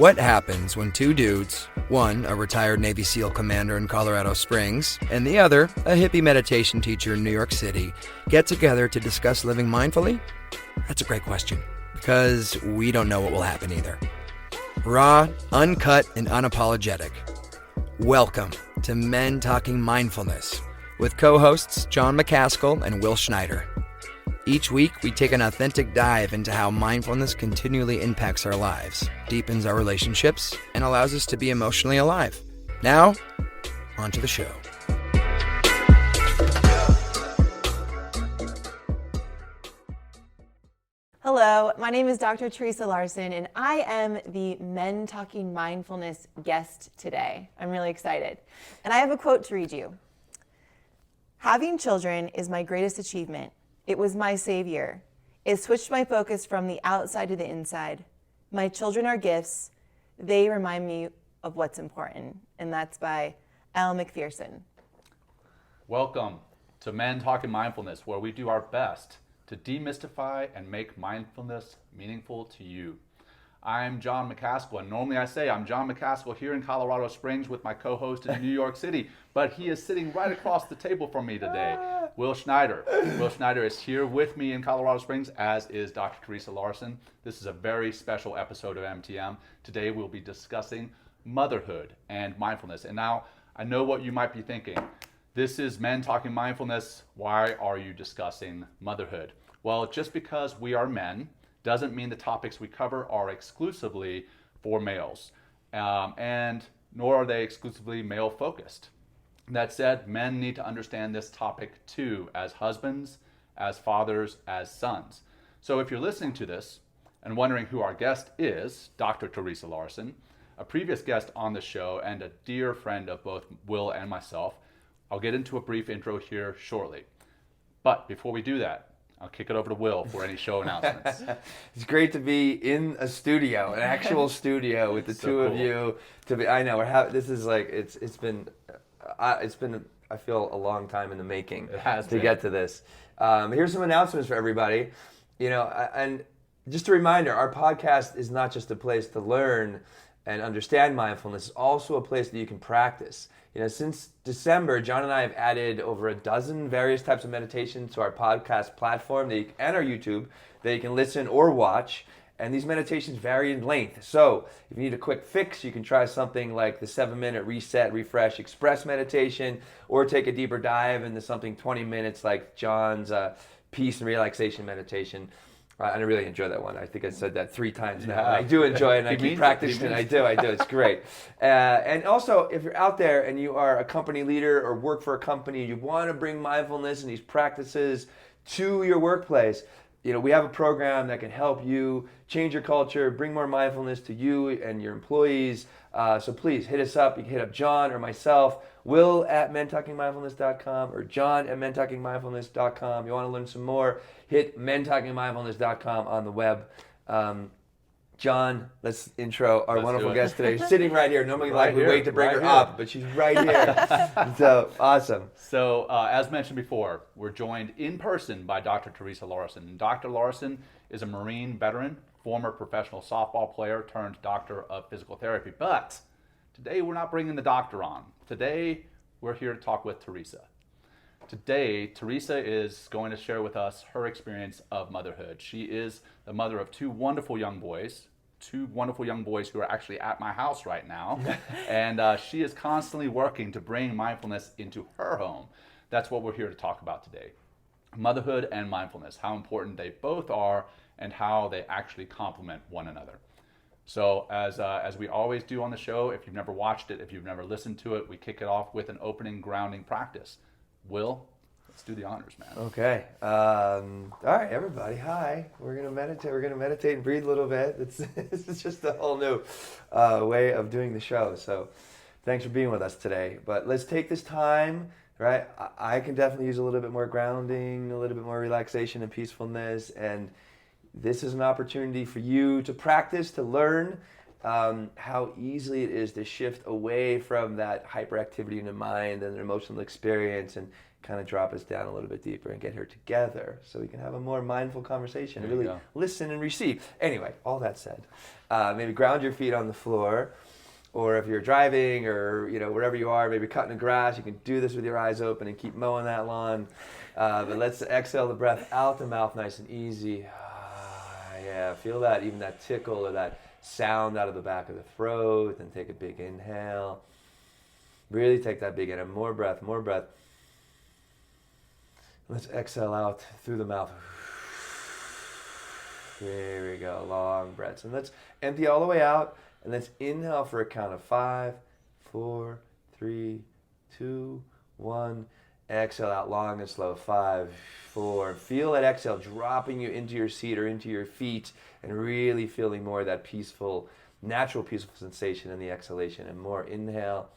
What happens when two dudes, one a retired Navy SEAL commander in Colorado Springs, and the other a hippie meditation teacher in New York City, get together to discuss living mindfully? That's a great question, because we don't know what will happen either. Raw, uncut, and unapologetic. Welcome to Men Talking Mindfulness with co-hosts John McCaskill and Will Schneider. Each week, we take an authentic dive into how mindfulness continually impacts our lives, deepens our relationships, and allows us to be emotionally alive. Now, on to the show. Hello, my name is Dr. Theresa Larson, and I am the Men Talking Mindfulness guest today. I'm really excited. And I have a quote to read you. "Having children is my greatest achievement. It was my savior. It switched my focus from the outside to the inside. My children are gifts. They remind me of what's important." And that's by Elle Macpherson. Welcome to Men Talking Mindfulness, where we do our best to demystify and make mindfulness meaningful to you. I'm John McCaskill, and normally I say I'm John McCaskill here in Colorado Springs with my co-host in New York City, but he is sitting right across the table from me today, Will Schneider. Will Schneider is here with me in Colorado Springs, as is Dr. Theresa Larson. This is a very special episode of MTM. Today we'll be discussing motherhood and mindfulness. And now I know what you might be thinking. This is Men Talking Mindfulness. Why are you discussing motherhood? Well, just because we are men doesn't mean the topics we cover are exclusively for males, and nor are they exclusively male focused. That said, men need to understand this topic too, as husbands, as fathers, as sons. So if you're listening to this and wondering who our guest is, Dr. Theresa Larson, a previous guest on the show and a dear friend of both Will and myself, I'll get into a brief intro here shortly. But before we do that, I'll kick it over to Will for any show announcements. It's great to be in a studio, an actual studio with the two of you. I know this is like it's been I feel a long time in the making to get to this. Here's some announcements for everybody. And just a reminder, our podcast is not just a place to learn and understand mindfulness. It's also a place that you can practice. Since December, John and I have added over a dozen various types of meditations to our podcast platform and our YouTube that you can listen or watch. And these meditations vary in length. So if you need a quick fix, you can try something like the 7-minute Reset, Refresh, Express meditation, or take a deeper dive into something 20 minutes like John's peace and relaxation meditation. And I really enjoy that one. I think I said that 3 times now. I do enjoy it, and I keep practicing it. I do. It's great. And also, if you're out there and you are a company leader or work for a company, you want to bring mindfulness and these practices to your workplace, we have a program that can help you change your culture, bring more mindfulness to you and your employees. So please hit us up. You can hit up John or myself, Will at mentalkingmindfulness.com or John at mentalkingmindfulness.com. You want to learn some more, hit mentalkingmindfulness.com on the web. John, let's intro our wonderful guest today. She's sitting right here. Normally we wait to bring her up, but she's right here. So awesome. So as mentioned before, we're joined in person by Dr. Theresa Larson. And Dr. Larson is a Marine veteran, former professional softball player turned doctor of physical therapy. But today we're not bringing the doctor on. Today we're here to talk with Theresa. Today, Theresa is going to share with us her experience of motherhood. She is the mother of 2 wonderful young boys who are actually at my house right now. And she is constantly working to bring mindfulness into her home. That's what we're here to talk about today. Motherhood and mindfulness, how important they both are and how they actually complement one another. So as we always do on the show, if you've never watched it, if you've never listened to it, we kick it off with an opening grounding practice. Will, let's do the honors, man. Okay. All right, everybody. Hi. We're gonna meditate. We're gonna meditate and breathe a little bit. This is just a whole new way of doing the show. So, thanks for being with us today. But let's take this time. Right. I can definitely use a little bit more grounding, a little bit more relaxation and peacefulness. And this is an opportunity for you to practice, to learn how easily it is to shift away from that hyperactivity in the mind and an emotional experience and kind of drop us down a little bit deeper and get here together so we can have a more mindful conversation, really listen and receive. Anyway, all that said, maybe ground your feet on the floor, or if you're driving or wherever you are, maybe cutting the grass, you can do this with your eyes open and keep mowing that lawn. But let's exhale the breath out the mouth nice and easy. Yeah, feel that, even that tickle or that sound out of the back of the throat, and take a big inhale. Really take that big inhale. More breath, more breath. Let's exhale out through the mouth. There we go, long breaths. And let's empty all the way out, and let's inhale for a count of 5, 4, 3, 2, 1. Exhale out long and slow. 5, 4. Feel that exhale dropping you into your seat or into your feet, and really feeling more of that peaceful, natural peaceful sensation in the exhalation. And more. Inhale,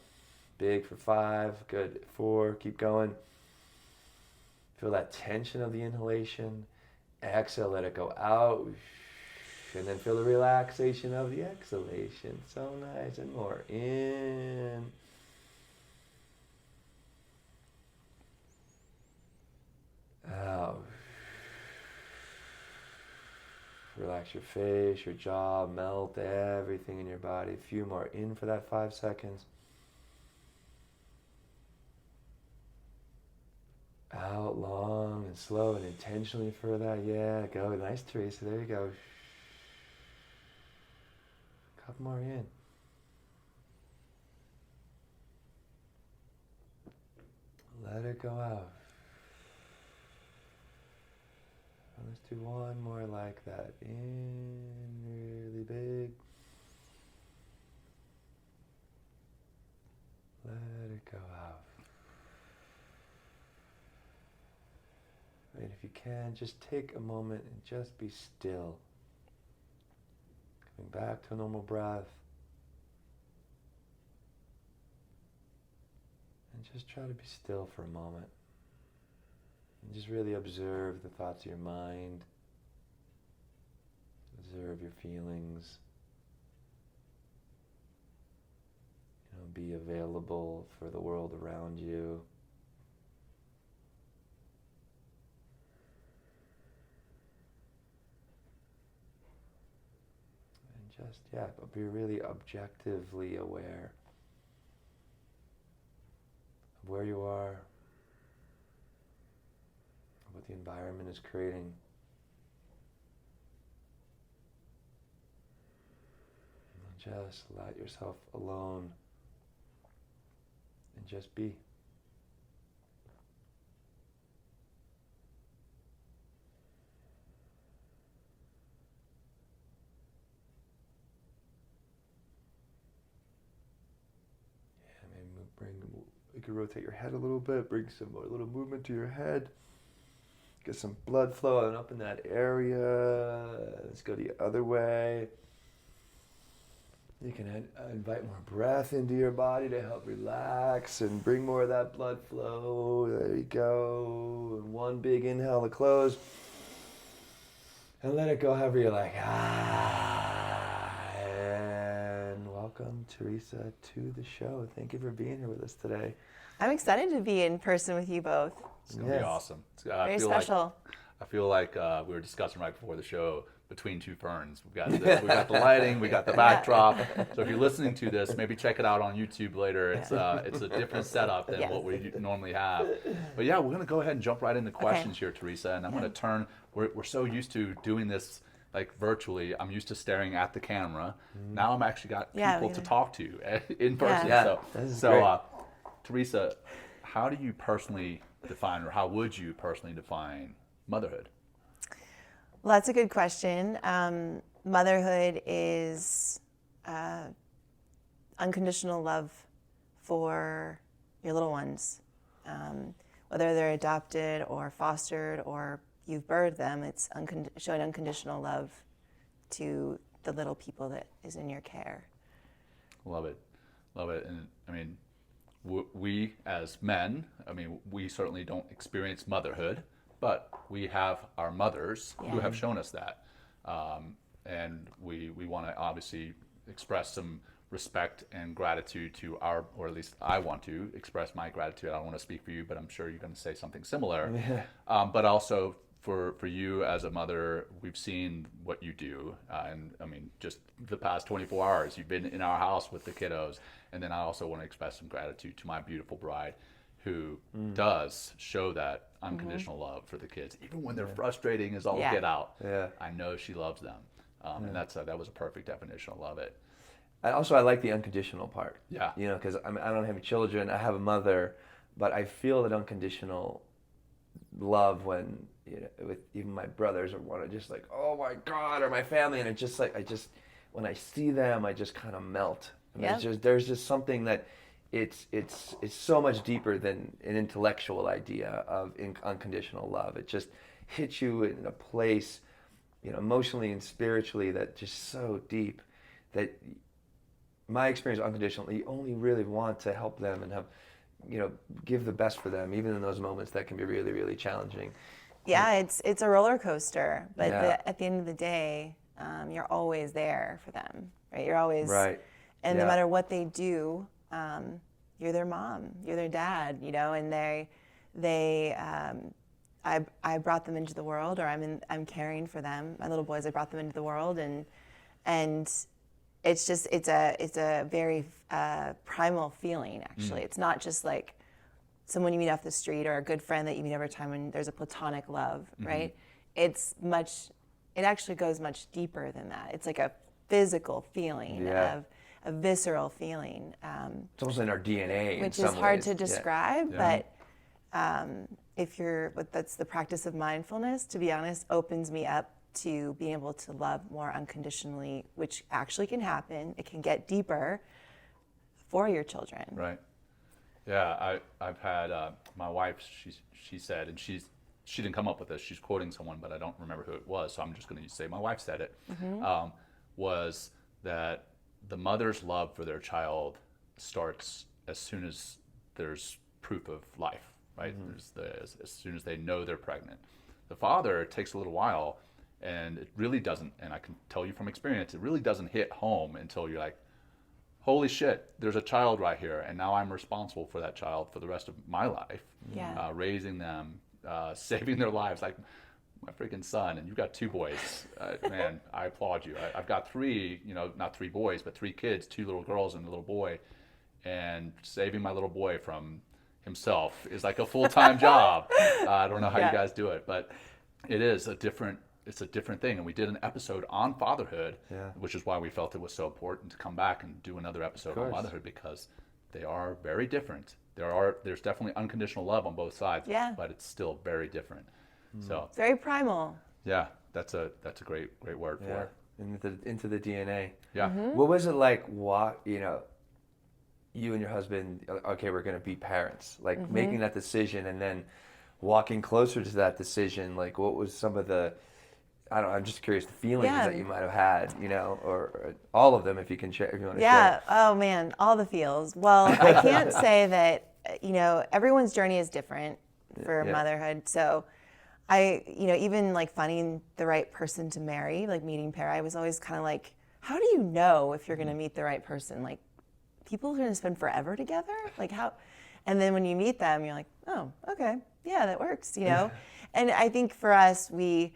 big for 5. Good. 4. Keep going. Feel that tension of the inhalation. Exhale, let it go out. And then feel the relaxation of the exhalation. So nice. And more. In. Out. Relax your face, your jaw, melt everything in your body. A few more. In for that 5 seconds. Out long and slow and intentionally for that. Yeah, go. Nice, Theresa. There you go. Couple more in. Let it go out. Let's do one more like that. In really big. Let it go out. And if you can, just take a moment and just be still. Coming back to a normal breath. And just try to be still for a moment. And just really observe the thoughts of your mind. Observe your feelings. Be available for the world around you. And just, but be really objectively aware of where you are, what the environment is creating. And just let yourself alone and just be. You can rotate your head a little bit, bring some more little movement to your head. Get some blood flow up in that area. Let's go the other way. You can invite more breath into your body to help relax and bring more of that blood flow. There you go. And one big inhale to close. And let it go however you like. And welcome, Theresa, to the show. Thank you for being here with us today. I'm excited to be in person with you both. It's going to be awesome. Very special. I feel like we were discussing right before the show, between two ferns. We got the lighting, we got the backdrop. So if you're listening to this, maybe check it out on YouTube later. It's a different setup than what we normally have. But yeah, we're going to go ahead and jump right into questions here, Theresa. And I'm going to turn. We're so used to doing this like virtually. I'm used to staring at the camera. Now I'm actually got people to talk to in person. So Theresa, how do you personally define, or how would you personally define motherhood? Well, that's a good question. Motherhood is unconditional love for your little ones. Whether they're adopted or fostered or you've birthed them, it's showing unconditional love to the little people that is in your care. Love it. And I mean, we as men, we certainly don't experience motherhood, but we have our mothers who have shown us that. And we want to obviously express some respect and gratitude to our, or at least I want to express my gratitude. I don't want to speak for you, but I'm sure you're going to say something similar. But also for you as a mother, we've seen what you do. And I mean, just the past 24 hours, you've been in our house with the kiddos. And then I also want to express some gratitude to my beautiful bride who does show that unconditional love for the kids. Even when they're frustrating as all get out, I know she loves them. And that was a perfect definition. I love it. I like the unconditional part. Yeah. You know, because I don't have children. I have a mother, but I feel that unconditional love when, you know, with even my brothers or want to just like, oh my God, or my family, and it's just like when I see them, I just kind of melt. And there's just something that it's so much deeper than an intellectual idea of unconditional love. It just hits you in a place, you know, emotionally and spiritually that just so deep that my experience unconditionally, you only really want to help them and have, you know, give the best for them, even in those moments that can be really, really challenging. Yeah, it's a roller coaster, but at the end of the day, you're always there for them, right? You're always right. And no matter what they do, you're their mom, you're their dad, you know, and I brought them into the world, or I'm caring for them. My little boys, I brought them into the world, and it's just it's a very primal feeling. Actually, it's not just like someone you meet off the street or a good friend that you meet over time when there's a platonic love, right? It actually goes much deeper than that. It's like a physical feeling of a visceral feeling. It's almost in our DNA, which is hard to describe, but that's the practice of mindfulness, to be honest, opens me up to being able to love more unconditionally, which actually can happen. It can get deeper for your children. Right. Yeah, I've had my wife. She said, and she didn't come up with this. She's quoting someone, but I don't remember who it was. So I'm just going to say my wife said it. Was that the mother's love for their child starts as soon as there's proof of life, right? As soon as they know they're pregnant. The father, it takes a little while, and it really doesn't, and I can tell you from experience, it really doesn't hit home until you're like, holy shit, there's a child right here, and now I'm responsible for that child for the rest of my life, raising them, saving their lives, like my freaking son, and you've got 2 boys. Man, I applaud you. I've got 3, you know, not 3 boys, but 3 kids, 2 little girls and a little boy, and saving my little boy from himself is like a full-time job. I don't know how you guys do it, but it is it's a different thing. And we did an episode on fatherhood, which is why we felt it was so important to come back and do another episode on motherhood, because they are very different. There's definitely unconditional love on both sides, but it's still very different. So it's very primal. Yeah, that's a great word for it. Into the DNA. Yeah. What was it like? You know, you and your husband. Okay, we're going to be parents. Like making that decision and then walking closer to that decision. Like, what was some of the? I'm just curious the feelings that you might have had. You know, or all of them, if you can share. If you want to share. Yeah. Oh man, all the feels. Well, I can't say that. You know, everyone's journey is different for motherhood. So. Even like finding the right person to marry, like meeting pair, I was always kind of like, how do you know if you're going to meet the right person? Like, people are going to spend forever together? Like, how? And then when you meet them, you're like, oh, okay, yeah, that works, you know? And I think for us, for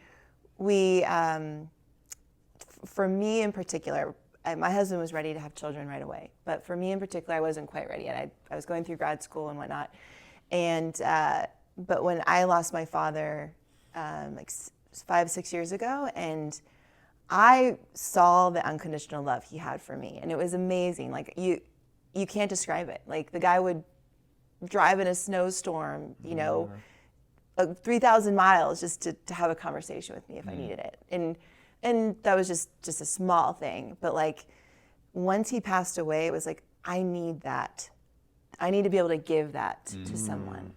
me in particular, my husband was ready to have children right away. But for me in particular, I wasn't quite ready yet. I was going through grad school and whatnot. And, but when I lost my father, 5-6 years ago, and I saw the unconditional love he had for me, and it was amazing. Like you can't describe it. Like the guy would drive in a snowstorm, 3,000 miles just to have a conversation with me if I needed it, and that was just a small thing. But like once he passed away, it was like I need that. I need to be able to give that to someone.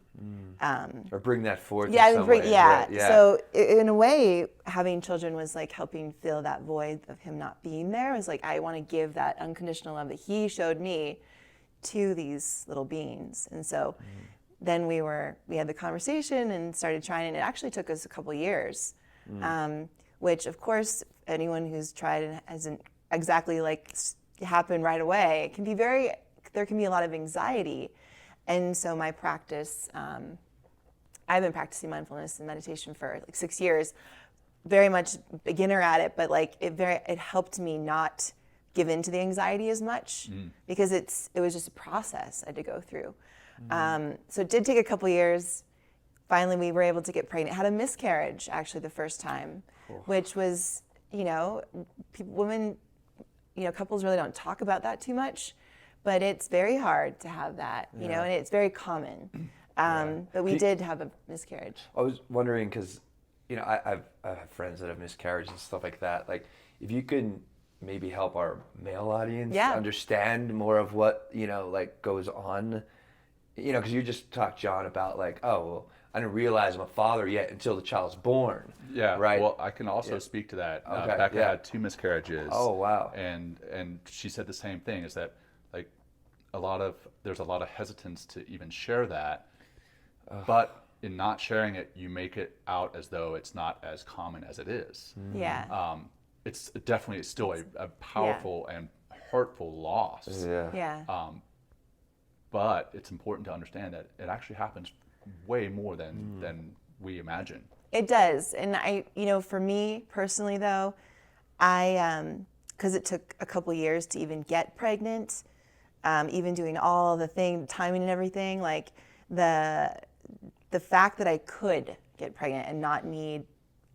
Or bring that forth. So in a way, having children was like helping fill that void of him not being there. It was like, I want to give that unconditional love that he showed me to these little beings. And so then we had the conversation and started trying, and it actually took us a couple years, which of course, anyone who's tried and hasn't exactly like, happen right away. It can be there can be a lot of anxiety. And so my practice, I've been practicing mindfulness and meditation for like 6 years, very much beginner at it, but like it helped me not give in to the anxiety as much because it was just a process I had to go through. So it did take a couple years. Finally, we were able to get pregnant. Had a miscarriage actually the first time, which was, women, couples really don't talk about that too much, but it's very hard to have that, and it's very common. But we did have a miscarriage. I was wondering because, I have friends that have miscarriages and stuff like that. Like, if you could maybe help our male audience understand more of what, goes on, because you just talked, John, about like, oh, well, I didn't realize I'm a father yet until the child's born. Yeah, right. Well, I can also speak to that. Okay, Becca had 2 miscarriages. Oh, wow. And she said the same thing, is that like there's a lot of hesitance to even share that. But in not sharing it, you make it out as though it's not as common as it is. Yeah. It's definitely still a powerful and hurtful loss. Yeah. But it's important to understand that it actually happens way more than we imagine. It does. And for me personally though, because it took a couple years to even get pregnant, even doing all the timing and everything, like the fact that I could get pregnant and not need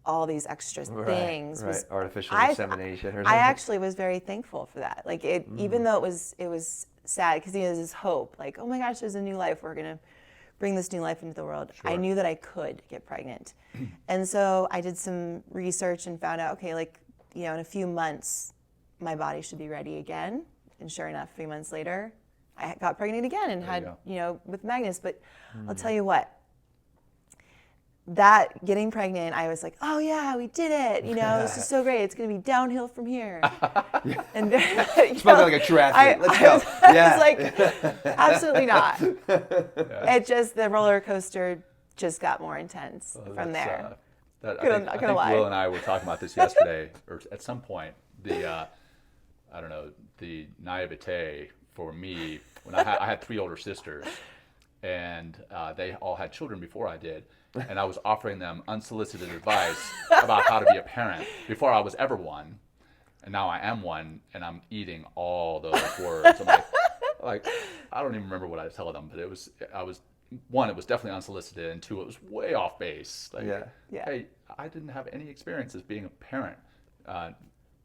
all these extra things was artificial insemination or something. I actually was very thankful for that. Like even though it was sad because there's this hope, like, oh my gosh, there's a new life. We're gonna bring this new life into the world. Sure. I knew that I could get pregnant, and so I did some research and found out, okay, like in a few months, my body should be ready again. And sure enough, 3 months later, I got pregnant again and had with Magnus. But I'll tell you what. That getting pregnant, I was like, oh yeah, we did it. This is so great. It's going to be downhill from here. And spoken like a triathlete. Let's go. I was like, absolutely not. It just, the roller coaster just got more intense from there. I think Will and I were talking about this yesterday, or at some point. The naivete for me when I had 3 older sisters, and they all had children before I did. And I was offering them unsolicited advice about how to be a parent before I was ever one. And now I am one, and I'm eating all those words. I'm like, I don't even remember what I tell them, but it was definitely unsolicited, and 2, it was way off base. Like, hey, I didn't have any experience as being a parent.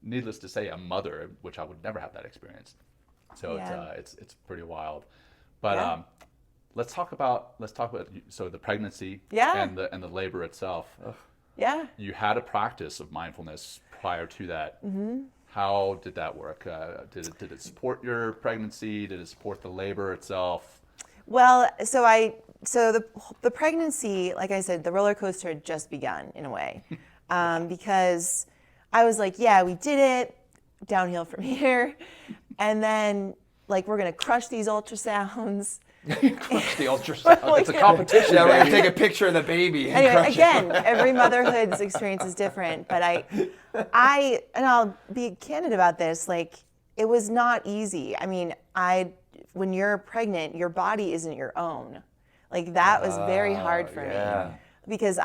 Needless to say, a mother, which I would never have that experience. So it's pretty wild. But Let's talk about the pregnancy and the labor itself. Yeah. You had a practice of mindfulness prior to that. Mm-hmm. How did that work? Did it support your pregnancy? Did it support the labor itself? Well, so the pregnancy, like I said, the roller coaster had just begun in a way, because I was like, yeah, we did it, downhill from here, and then like we're gonna crush these ultrasounds. Crush the ultrasound. It's a competition. Yeah, we're gonna take a picture of the baby. Anyway, again, every motherhood's experience is different, but and I'll be candid about this. Like, it was not easy. I mean, when you're pregnant, your body isn't your own. Like, that was very hard for me because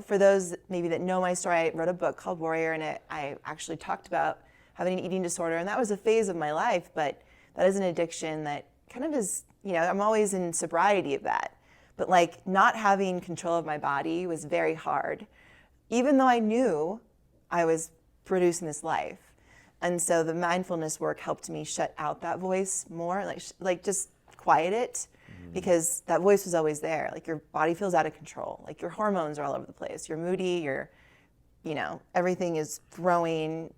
for those maybe that know my story, I wrote a book called Warrior, and I actually talked about having an eating disorder, and that was a phase of my life, but that is an addiction that kind of is, I'm always in sobriety of that. But like not having control of my body was very hard, even though I knew I was producing this life. And so the mindfulness work helped me shut out that voice more, like just quiet it, because that voice was always there. Like your body feels out of control. Like your hormones are all over the place. You're moody, everything is throwing,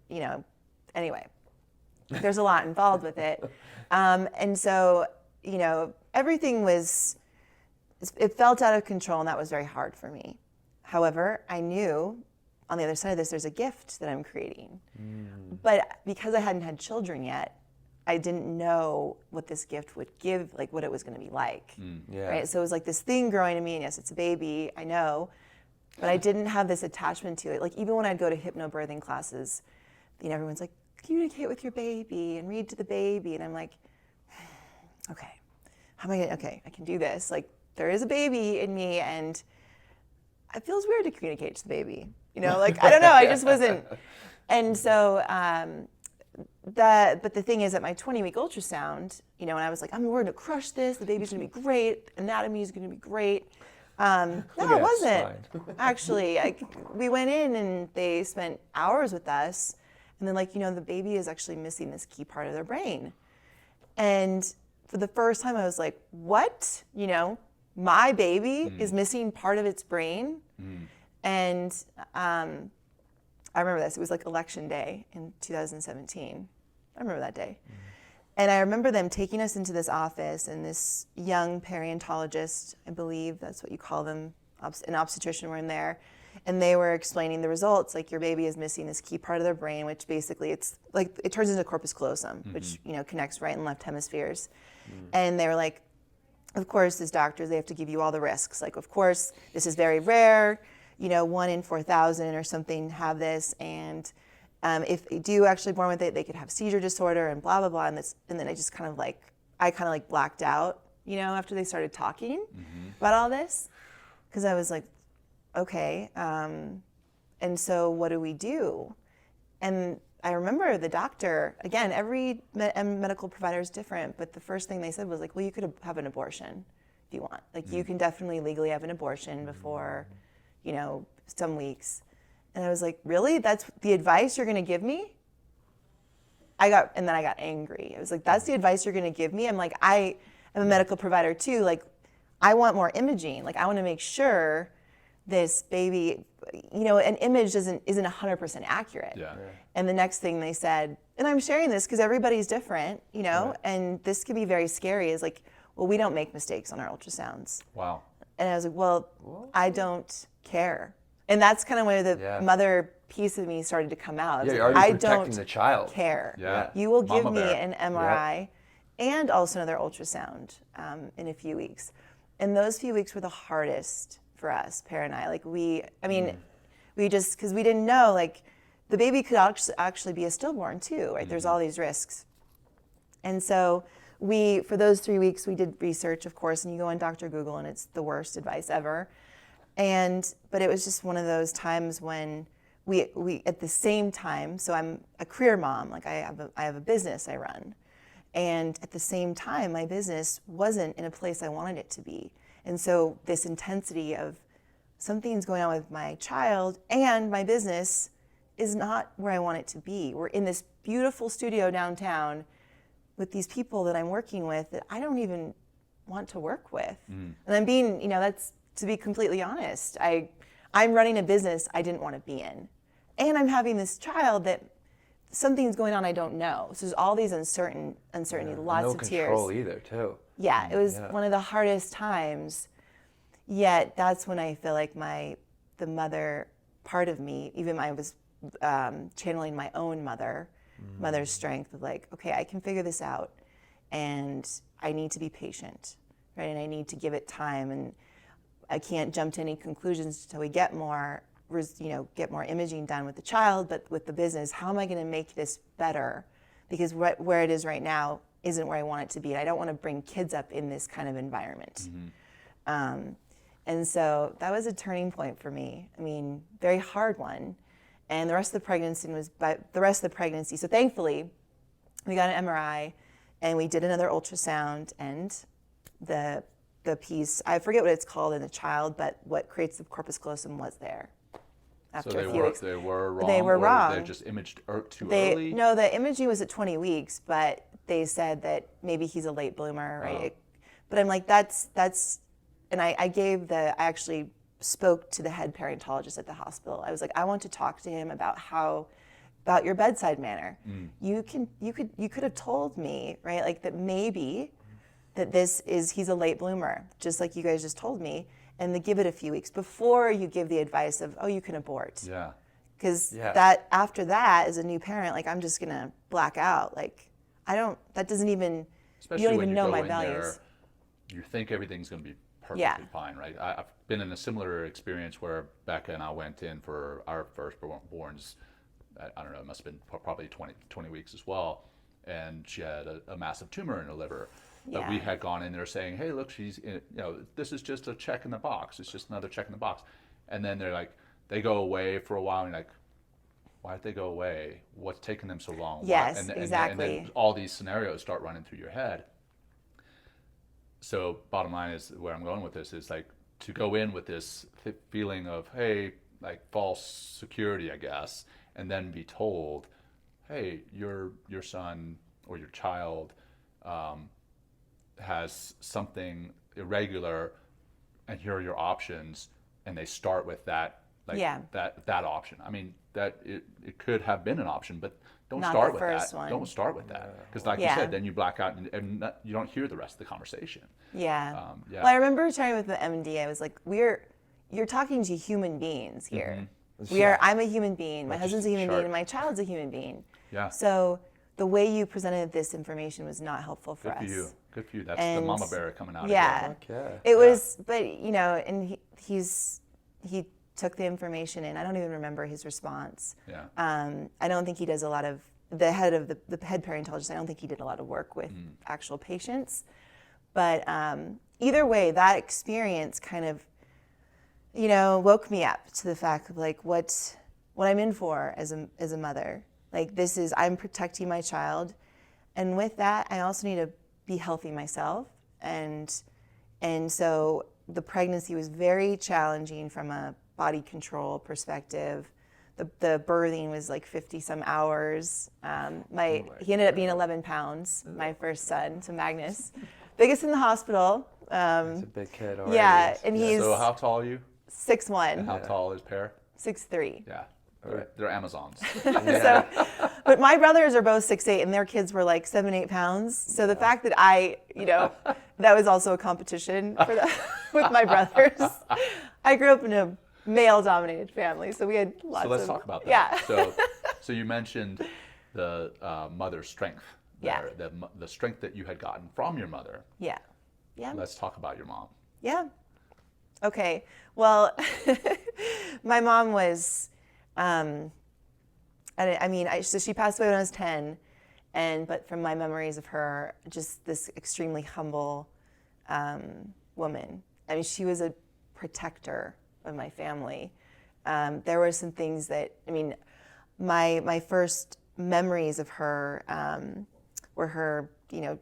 anyway, there's a lot involved with it. And so, everything it felt out of control, and that was very hard for me. However, I knew on the other side of this, there's a gift that I'm creating. But because I hadn't had children yet, I didn't know what this gift would give, like what it was going to be like. Right? So it was like this thing growing in me, and yes, it's a baby, I know, but I didn't have this attachment to it. Like even when I'd go to hypnobirthing classes, everyone's like, communicate with your baby and read to the baby. And I'm like, okay, how am I gonna, okay, I can do this. Like, there is a baby in me, and it feels weird to communicate to the baby. You know, like, I don't know, I just wasn't. And so, but the thing is, at my 20-week ultrasound, you know, and I was like, we're gonna crush this, the baby's gonna be great, anatomy is gonna be great. No, it wasn't. Actually, we went in and they spent hours with us, and then, like, you know, the baby is actually missing this key part of their brain. And for the first time, I was like, what? You know, my baby is missing part of its brain? And I remember this. It was like election day in 2017. I remember that day. And I remember them taking us into this office, and this young periodontologist, I believe that's what you call them, an obstetrician were in there, and they were explaining the results, like, your baby is missing this key part of their brain, which basically it's like, it turns into corpus callosum, which, you know, connects right and left hemispheres. And they were like, of course, as doctors, they have to give you all the risks. Like, of course, this is very rare, you know, 1 in 4,000 or something have this, and if they do actually born with it, they could have seizure disorder and blah, blah, blah. And then I just kind of like, blacked out, you know, after they started talking about all this. Because I was like, okay, and so what do we do? And I remember the doctor, again, every medical provider is different, but the first thing they said was like, well, you could have an abortion if you want. Like, you can definitely legally have an abortion before, you know, some weeks. And I was like, really? That's the advice you're going to give me? And then I got angry. I was like, that's the advice you're going to give me? I'm like, I am a medical provider too. Like, I want more imaging. Like, I want to make sure this baby, you know, an image isn't 100% accurate. Yeah. And the next thing they said, and I'm sharing this because everybody's different, you know, and this can be very scary, is like, well, we don't make mistakes on our ultrasounds. Wow. And I was like, well, I don't care. And that's kind of where the mother piece of me started to come out. Yeah, like, are you I protecting don't the child? care. Yeah. You will give Mama me bear. an MRI and also another ultrasound in a few weeks. And those few weeks were the hardest for us, Per and I. Like, we just, because we didn't know, like, the baby could actually be a stillborn too, right? There's all these risks. And so for those 3 weeks, we did research, of course, and you go on Dr. Google and it's the worst advice ever. But it was just one of those times when we at the same time, so I'm a career mom, like I have a business I run. And at the same time, my business wasn't in a place I wanted it to be. And so this intensity of something's going on with my child and my business is not where I want it to be. We're in this beautiful studio downtown with these people that I'm working with that I don't even want to work with. And I'm being, you know, that's, to be completely honest, I'm running a business I didn't want to be in. And I'm having this child that something's going on I don't know. So there's all these uncertainty, lots of tears. No control either, too. Yeah, it was one of the hardest times. Yet that's when I feel like the mother part of me, even I was channeling my own mother's strength of like, okay, I can figure this out, and I need to be patient, right? And I need to give it time, and I can't jump to any conclusions until we get more imaging done with the child, but with the business, how am I going to make this better? Because where it is right now isn't where I want it to be. And I don't want to bring kids up in this kind of environment. And so that was a turning point for me. I mean, very hard one. And the rest of the pregnancy, so thankfully, we got an MRI and we did another ultrasound, and the piece, I forget what it's called in the child, but what creates the corpus callosum was there. After a few weeks. They were wrong? They were wrong. They just imaged too early? No, the imaging was at 20 weeks, but they said that maybe he's a late bloomer, right? But I'm like, that's, and I actually spoke to the head perinatologist at the hospital. I was like, I want to talk to him about your bedside manner. You could have told me, right? Like that maybe that he's a late bloomer, just like you guys just told me, and to give it a few weeks before you give the advice of, oh, you can abort. Yeah. Because that after that, as a new parent, like I'm just gonna black out. Like that doesn't even, Especially you don't when even you know go my in values. There, you think everything's gonna be perfectly fine, right? I've been in a similar experience where Becca and I went in for our firstborns I don't know, it must have been probably 20 weeks as well. And she had a massive tumor in her liver. But we had gone in there saying, hey, look, she's, this is just a check in the box. It's just another check in the box. And then they're like, they go away for a while, and you're like, why did they go away? What's taking them so long? Yes, And exactly. then all these scenarios start running through your head. So bottom line is, where I'm going with this is like to go in with this feeling of, hey, like false security, I guess, and then be told, hey, your son or your child has something irregular, and here are your options, and they start with that, like that option. I mean, that it could have been an option, but don't Not start the with first that. one. Don't start with that, because like you said, then you black out and you don't hear the rest of the conversation. Yeah. Well, I remember chatting with the MD. I was like, you're talking to human beings here. I'm a human being. My husband's a human being, and my child's a human being. Yeah. So the way you presented this information was not helpful for us. Good for you. That's the mama bear coming out. Yeah. Again. It was, but and he took the information in. I don't even remember his response. Yeah. I don't think he does a lot of, the head of the head perinatologist, I don't think he did a lot of work with actual patients. But either way, that experience kind of, woke me up to the fact of like what I'm in for as a mother. Like I'm protecting my child. And with that, I also need to be healthy myself. And so the pregnancy was very challenging from a body control perspective. The birthing was like 50 some hours. He ended up being 11 pounds, my first son, so Magnus. Biggest in the hospital. He's a big kid already. Yeah, and he's So how tall are you? 6'1". And how tall is Pear? 6'3". Yeah. They're Amazons. So, but my brothers are both 6'8", and their kids were like 7-8 pounds. So the fact that that was also a competition with my brothers. I grew up in a male-dominated family, so we had lots of. So let's talk about that. Yeah. So you mentioned the mother's strength. Yeah. The strength that you had gotten from your mother. Yeah. Yeah. Let's talk about your mom. Yeah. Okay. Well, my mom was. So she passed away when I was 10, but from my memories of her, just this extremely humble woman. I mean, she was a protector of my family. There were some things that, my first memories of her were her, I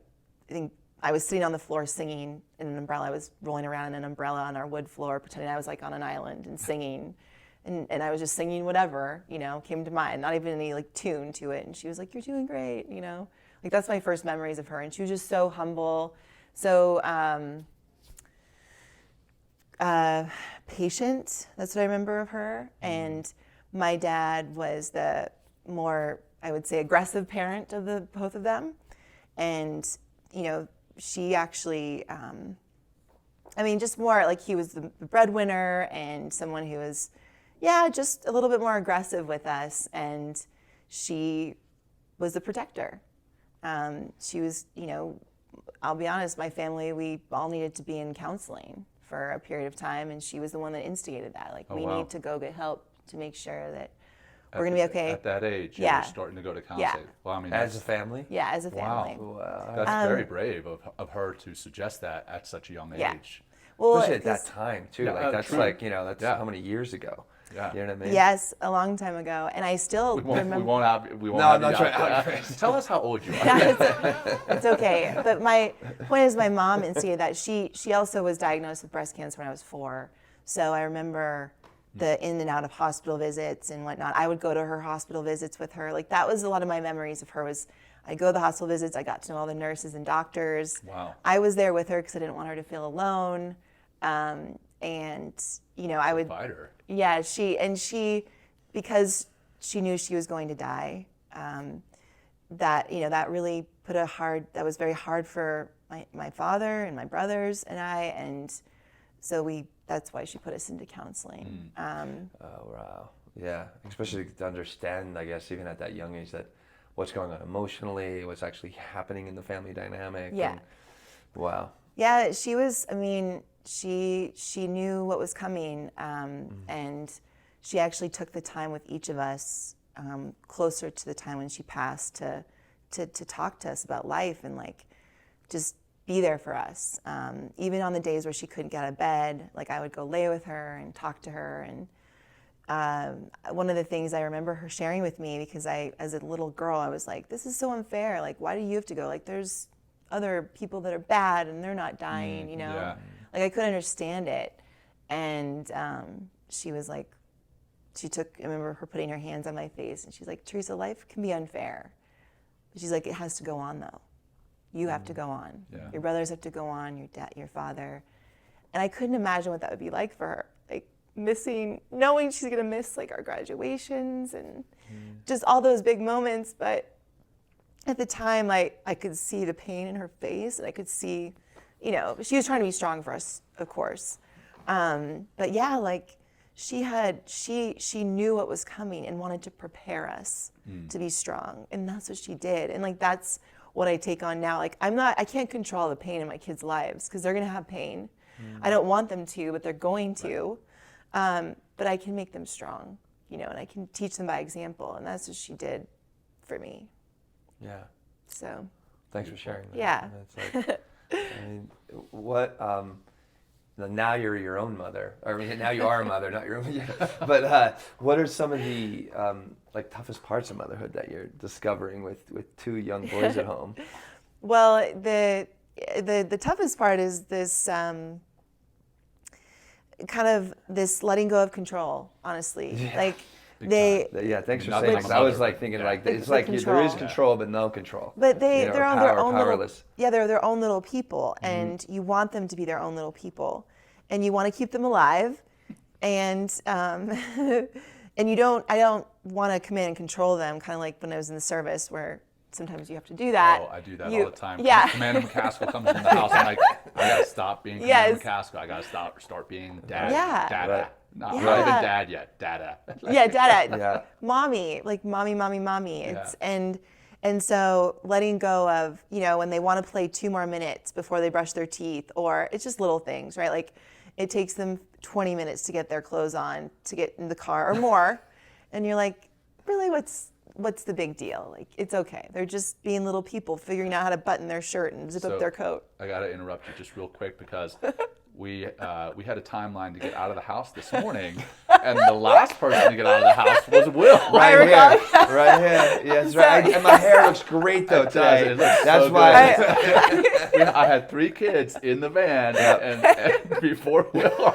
think I was sitting on the floor singing in an umbrella. I was rolling around in an umbrella on our wood floor, pretending I was like on an island and singing. And I was just singing whatever, came to mind, not even any like tune to it. And she was like, "You're doing great," Like that's my first memories of her. And she was just so humble, so patient. That's what I remember of her. And my dad was the more, I would say, aggressive parent of the both of them. And she actually, just more like he was the breadwinner and someone who was. Yeah, just a little bit more aggressive with us, and she was the protector. She was, I'll be honest, my family, we all needed to be in counseling for a period of time, and she was the one that instigated that. Like, we need to go get help to make sure that we're going to be okay. At that age, yeah. You're starting to go to counseling. Yeah. Well, as a family? Yeah, as a family. Wow. That's very brave of her to suggest that at such a young age. Well, especially at that time, too. Yeah, that's true. like, that's how many years ago? Yeah. You know what I mean? Yes, a long time ago. And I still remember. We won't have No, I'm not trying. Tell us how old you are. Yeah, it's okay. But my point is, my mom instigated that. She also was diagnosed with breast cancer when I was 4. So I remember the in and out of hospital visits and whatnot. I would go to her hospital visits with her. Like, that was a lot of my memories of her. Was I go to the hospital visits. I got to know all the nurses and doctors. Wow. I was there with her because I didn't want her to feel alone. And I would. Fighter. Yeah, because she knew she was going to die. That really put that was very hard for my father and my brothers and I, and so that's why she put us into counseling. Oh, wow. Yeah, especially to understand, I guess, even at that young age, that what's going on emotionally, what's actually happening in the family dynamic. Yeah. And, wow. Yeah, she was, she knew what was coming, and she actually took the time with each of us closer to the time when she passed to talk to us about life and like just be there for us. Even on the days where she couldn't get out of bed, like I would go lay with her and talk to her. And one of the things I remember her sharing with me, because as a little girl, I was like, this is so unfair. Like, why do you have to go? Like, there's other people that are bad and they're not dying, you know? Yeah. Like, I couldn't understand it. And she was like, I remember her putting her hands on my face and she's like, Theresa, life can be unfair. But she's like, it has to go on though. You have to go on. Yeah. Your brothers have to go on, your dad, your father. And I couldn't imagine what that would be like for her. Like knowing she's gonna miss like our graduations and just all those big moments. But at the time, I could see the pain in her face and I could see, you know, she was trying to be strong for us, of course. But yeah, like she knew what was coming and wanted to prepare us to be strong. And that's what she did. And like, that's what I take on now. Like I can't control the pain in my kids' lives because they're going to have pain. I don't want them to, but they're going to. But I can make them strong, you know, and I can teach them by example. And that's what she did for me. Yeah. So. Thanks for sharing that. Yeah. That's like, I mean, what, now you're your own mother. Or I mean, now you are a mother, not your own. But what are some of the like toughest parts of motherhood that you're discovering with two young boys at home? Well, the toughest part is this kind of this letting go of control. Honestly, like thanks for saying that. I was like thinking like it's like there is control but no control. But they're on their own powerless. They're their own little people, and you want them to be their own little people, and you want to keep them alive, and and I don't want to come in and control them, kind of like when I was in the service where sometimes you have to do that. Oh, I do that all the time. Yeah. Commander McCaskill comes in the house. I'm like, I gotta stop being Commander McCaskill. I gotta start being dad. Yeah. Dada. Right. Not even dad yet. Dada. Yeah, dada. Yeah. Mommy, like mommy. Yeah. It's and so letting go of, you know, when they want to play 2 more minutes before they brush their teeth, or it's just little things, right? Like it takes them 20 minutes to get their clothes on, to get in the car or more. And you're like, really, what's the big deal? Like, it's okay. They're just being little people, figuring out how to button their shirt and zip up their coat. I got to interrupt you just real quick because we had a timeline to get out of the house this morning, and the last person to get out of the house was Will. Right here. Yes, right. And my hair looks great though today. That's so why. I had 3 kids in the van, and before Will.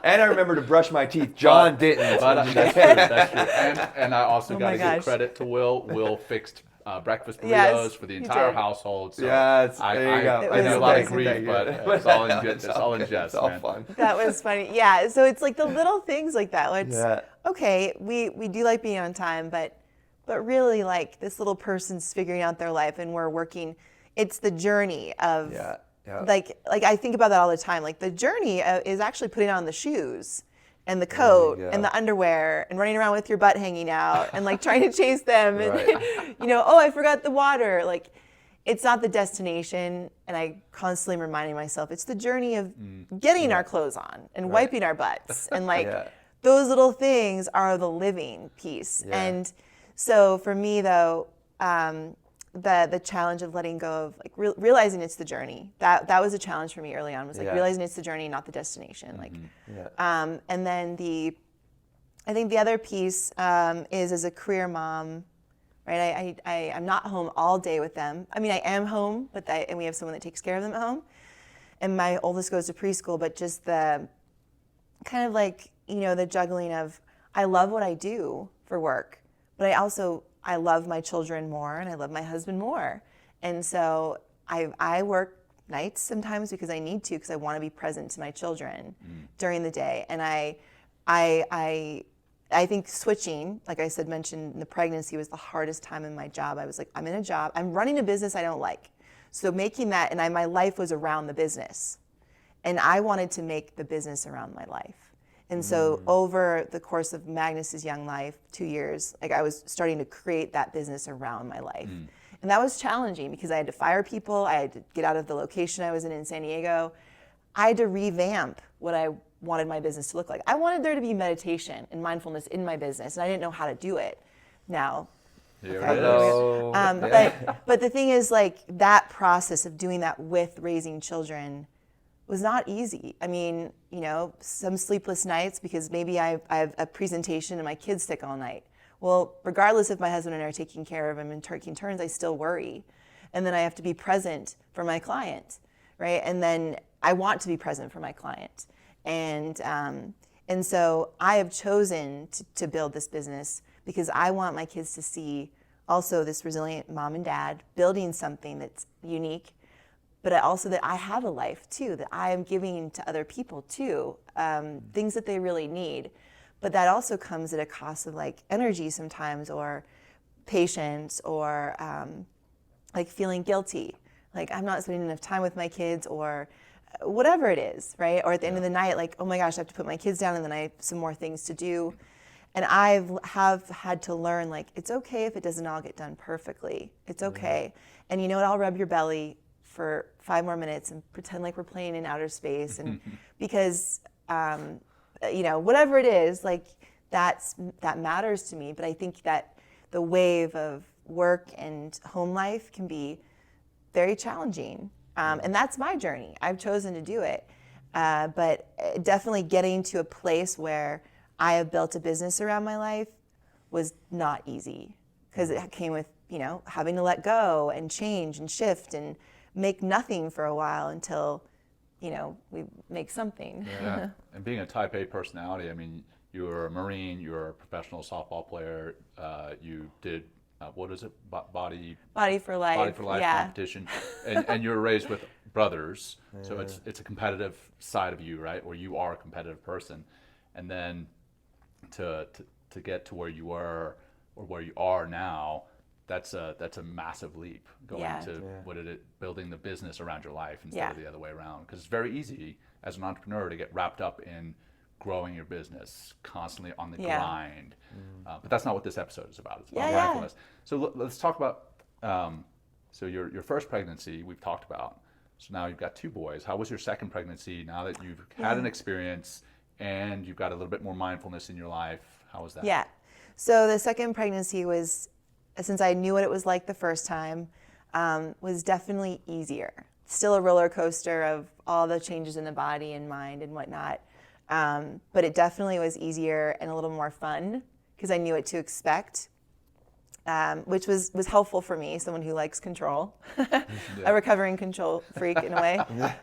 And I remember to brush my teeth. John didn't. That's true. And I also got to give credit to Will. Will fixed breakfast burritos for the entire household. So there you go. I know a lot of grief, but it's all in good. It's all in jest. It's all fun. That was funny. Yeah. So it's like the little things like that. It's okay. We do like being on time, but really like this little person's figuring out their life, and we're working. It's the journey of. Yeah. Like I think about that all the time. Like the journey is actually putting on the shoes and the coat and the underwear and running around with your butt hanging out and like trying to chase them and you know, oh, I forgot the water. Like it's not the destination, and I constantly reminding myself it's the journey of getting our clothes on and wiping our butts and like those little things are the living piece. And so for me though, the challenge of letting go of like realizing it's the journey, that was a challenge for me early on, was like realizing it's the journey, not the destination. Like and then I think the other piece is as a career mom, right? I'm not home all day with them. I mean, I am home, and we have someone that takes care of them at home, and my oldest goes to preschool, but just the kind of like, you know, the juggling of I love what I do for work, but I love my children more, and I love my husband more. And so I work nights sometimes because I need to, because I want to be present to my children during the day. And I think switching, like I said, mentioned the pregnancy was the hardest time in my job. I was like, I'm in a job, I'm running a business I don't like. So making that, and my life was around the business. And I wanted to make the business around my life. And so over the course of Magnus's young life, 2 years, like I was starting to create that business around my life. And that was challenging because I had to fire people. I had to get out of the location I was in San Diego. I had to revamp what I wanted my business to look like. I wanted there to be meditation and mindfulness in my business, and I didn't know how to do it. now. Here Okay. it is. Hello. But the thing is, like, that process of doing that with raising children was not easy. I mean, you know, some sleepless nights because maybe I have a presentation and my kid's sick all night. Well, regardless if my husband and I are taking care of him and taking turns, I still worry. And then I have to be present for my client, right? And then I want to be present for my client. And so I have chosen to build this business because I want my kids to see also this resilient mom and dad building something that's unique, but also that I have a life too, that I am giving to other people too, things that they really need. But that also comes at a cost of like energy sometimes, or patience, or like feeling guilty. Like I'm not spending enough time with my kids, or whatever it is, right? Or at the end of the night, like, oh my gosh, I have to put my kids down and then I have some more things to do. And I have had to learn, like, it's okay if it doesn't all get done perfectly. It's okay. And you know what? I'll rub your belly for 5 more minutes and pretend like we're playing in outer space. And because, you know, whatever it is, like that matters to me. But I think that the wave of work and home life can be very challenging. And that's my journey. I've chosen to do it. But definitely getting to a place where I have built a business around my life was not easy, because it came with, you know, having to let go and change and shift and make nothing for a while until, you know, we make something. Yeah. And being a type A personality, I mean, you were a Marine, you were a professional softball player, you did, what is it, Body for Life yeah. competition, and you were raised with brothers, so it's a competitive side of you, right, where you are a competitive person, and then to get to where you were or where you are now, that's a massive leap going to building the business around your life instead of the other way around, because it's very easy as an entrepreneur to get wrapped up in growing your business, constantly on the grind. But that's not what this episode is about. It's about mindfulness. So let's talk about, so your first pregnancy we've talked about. So now you've got 2 boys. How was your second pregnancy now that you've had an experience and you've got a little bit more mindfulness in your life? How was that? Yeah. So the second pregnancy was, since I knew what it was like the first time, was definitely easier. Still a roller coaster of all the changes in the body and mind and whatnot. But it definitely was easier and a little more fun because I knew what to expect, which was helpful for me, someone who likes control, a recovering control freak in a way.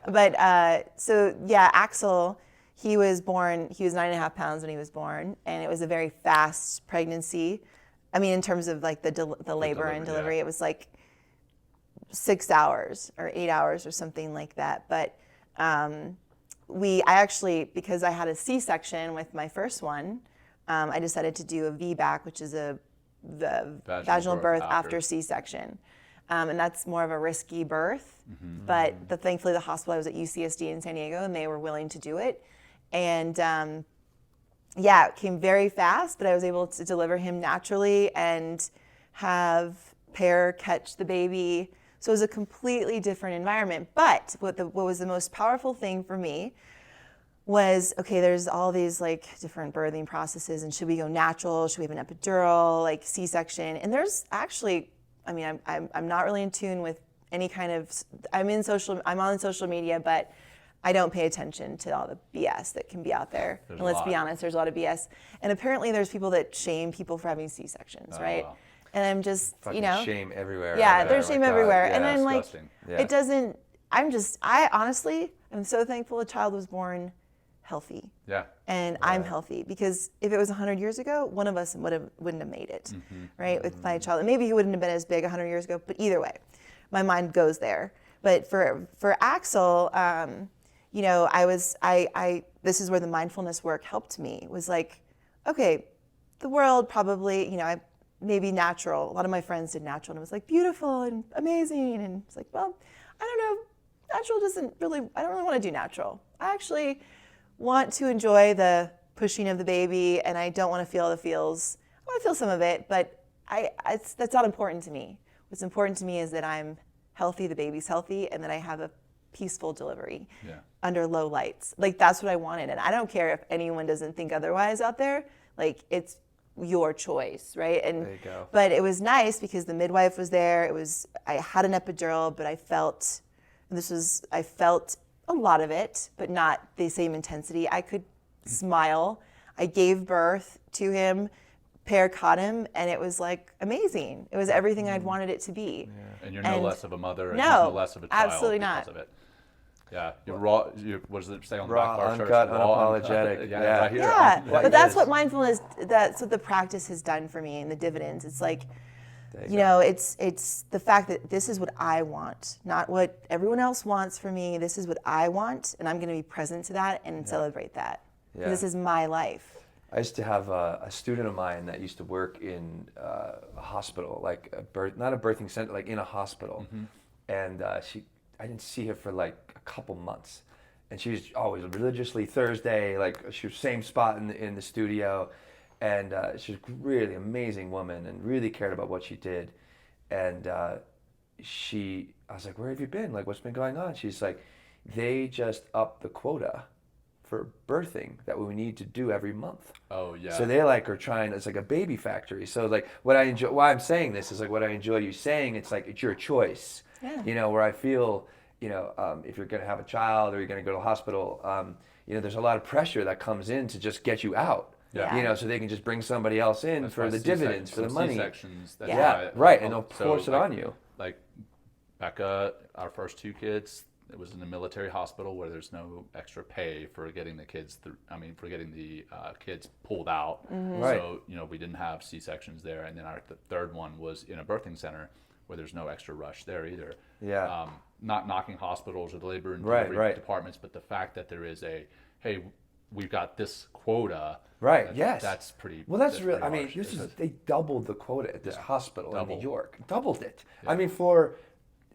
But so yeah, Axel, he was 9.5 pounds when he was born, and it was a very fast pregnancy. I mean, in terms of like the labor and delivery, it was like 6 hours or 8 hours or something like that. But I actually, because I had a C-section with my first one, I decided to do a VBAC, which is the vaginal birth after C-section. And that's more of a risky birth. But thankfully the hospital, I was at UCSD in San Diego, and they were willing to do it. And it came very fast, but I was able to deliver him naturally and have Pear catch the baby. So it was a completely different environment. But what was the most powerful thing for me was, okay, there's all these like different birthing processes, and should we go natural? Should we have an epidural, like C-section? And there's actually, I mean, I'm not really in tune with any kind of, I'm on social media, but I don't pay attention to all the BS that can be out there. And let's be honest, there's a lot of BS. And apparently there's people that shame people for having C-sections, right? Wow. And I'm just, fucking shame everywhere. Yeah, there's shame everywhere. And then disgusting. It doesn't, I honestly am so thankful a child was born healthy. Yeah. And I'm healthy, because if it was 100 years ago, one of us wouldn't have made it, right? With my child. And maybe he wouldn't have been as big 100 years ago, but either way, my mind goes there. But for Axel, you know, this is where the mindfulness work helped me. It was like, okay, the world probably, you know, maybe natural. A lot of my friends did natural, and it was like beautiful and amazing. And it's like, well, I don't know, natural I don't really want to do natural. I actually want to enjoy the pushing of the baby, and I don't want to feel the feels. I want to feel some of it, but that's not important to me. What's important to me is that I'm healthy, the baby's healthy, and that I have a peaceful delivery under low lights. Like, that's what I wanted. And I don't care if anyone doesn't think otherwise out there. Like, it's your choice, right? And There you go. but it was nice because the midwife was there. I had an epidural, but I felt a lot of it, but not the same intensity. I could smile. I gave birth to him, caught him, and it was like amazing. It was everything I'd wanted it to be. Yeah. And you're no less of a mother, and no, he's no less of a child absolutely because not. of it. Yeah, you're raw. What does it say on the Raw, back of our uncut, shirts? Raw, unapologetic. uncut. Yeah. Right here. Yeah, What but that's is. what mindfulness, that's what the practice has done for me, and the dividends. It's like, There you know, it's the fact that this is what I want, not what everyone else wants for me. This is what I want, and I'm going to be present to that and celebrate that. Yeah. This is my life. I used to have a student of mine that used to work in a hospital, like not a birthing center, like in a hospital. And I didn't see her for like a couple months. And she was always religiously Thursday, like she was same spot in the studio. And she was a really amazing woman and really cared about what she did. And I was like, where have you been? Like, what's been going on? She's like, they just upped the quota for birthing that we need to do every month. Oh yeah. So they like are trying. It's like a baby factory. So like what I enjoy. Why I'm saying this is like what I enjoy you saying. It's like it's your choice. Yeah. You know, where I feel, you know, if you're going to have a child or you're going to go to the hospital, you know, there's a lot of pressure that comes in to just get you out. Yeah. You know, so they can just bring somebody else in That's for why the dividends, for the money. C-sections, that's Yeah. why- Right, and they'll so, force it like- on you. Like Becca, our first two kids, it was in a military hospital where there's no extra pay for getting the kids for getting the kids pulled out. Right. So, you know, we didn't have C-sections there. And then our third one was in a birthing center where there's no extra rush there either. Yeah. Not knocking hospitals or the labor and Right, delivery right. departments, but the fact that there is hey, we've got this quota. Right. Yes. That's pretty. Well, that's real. pretty I mean, harsh. they doubled the quota at this Yeah. hospital in Double. New York. Doubled it. Yeah.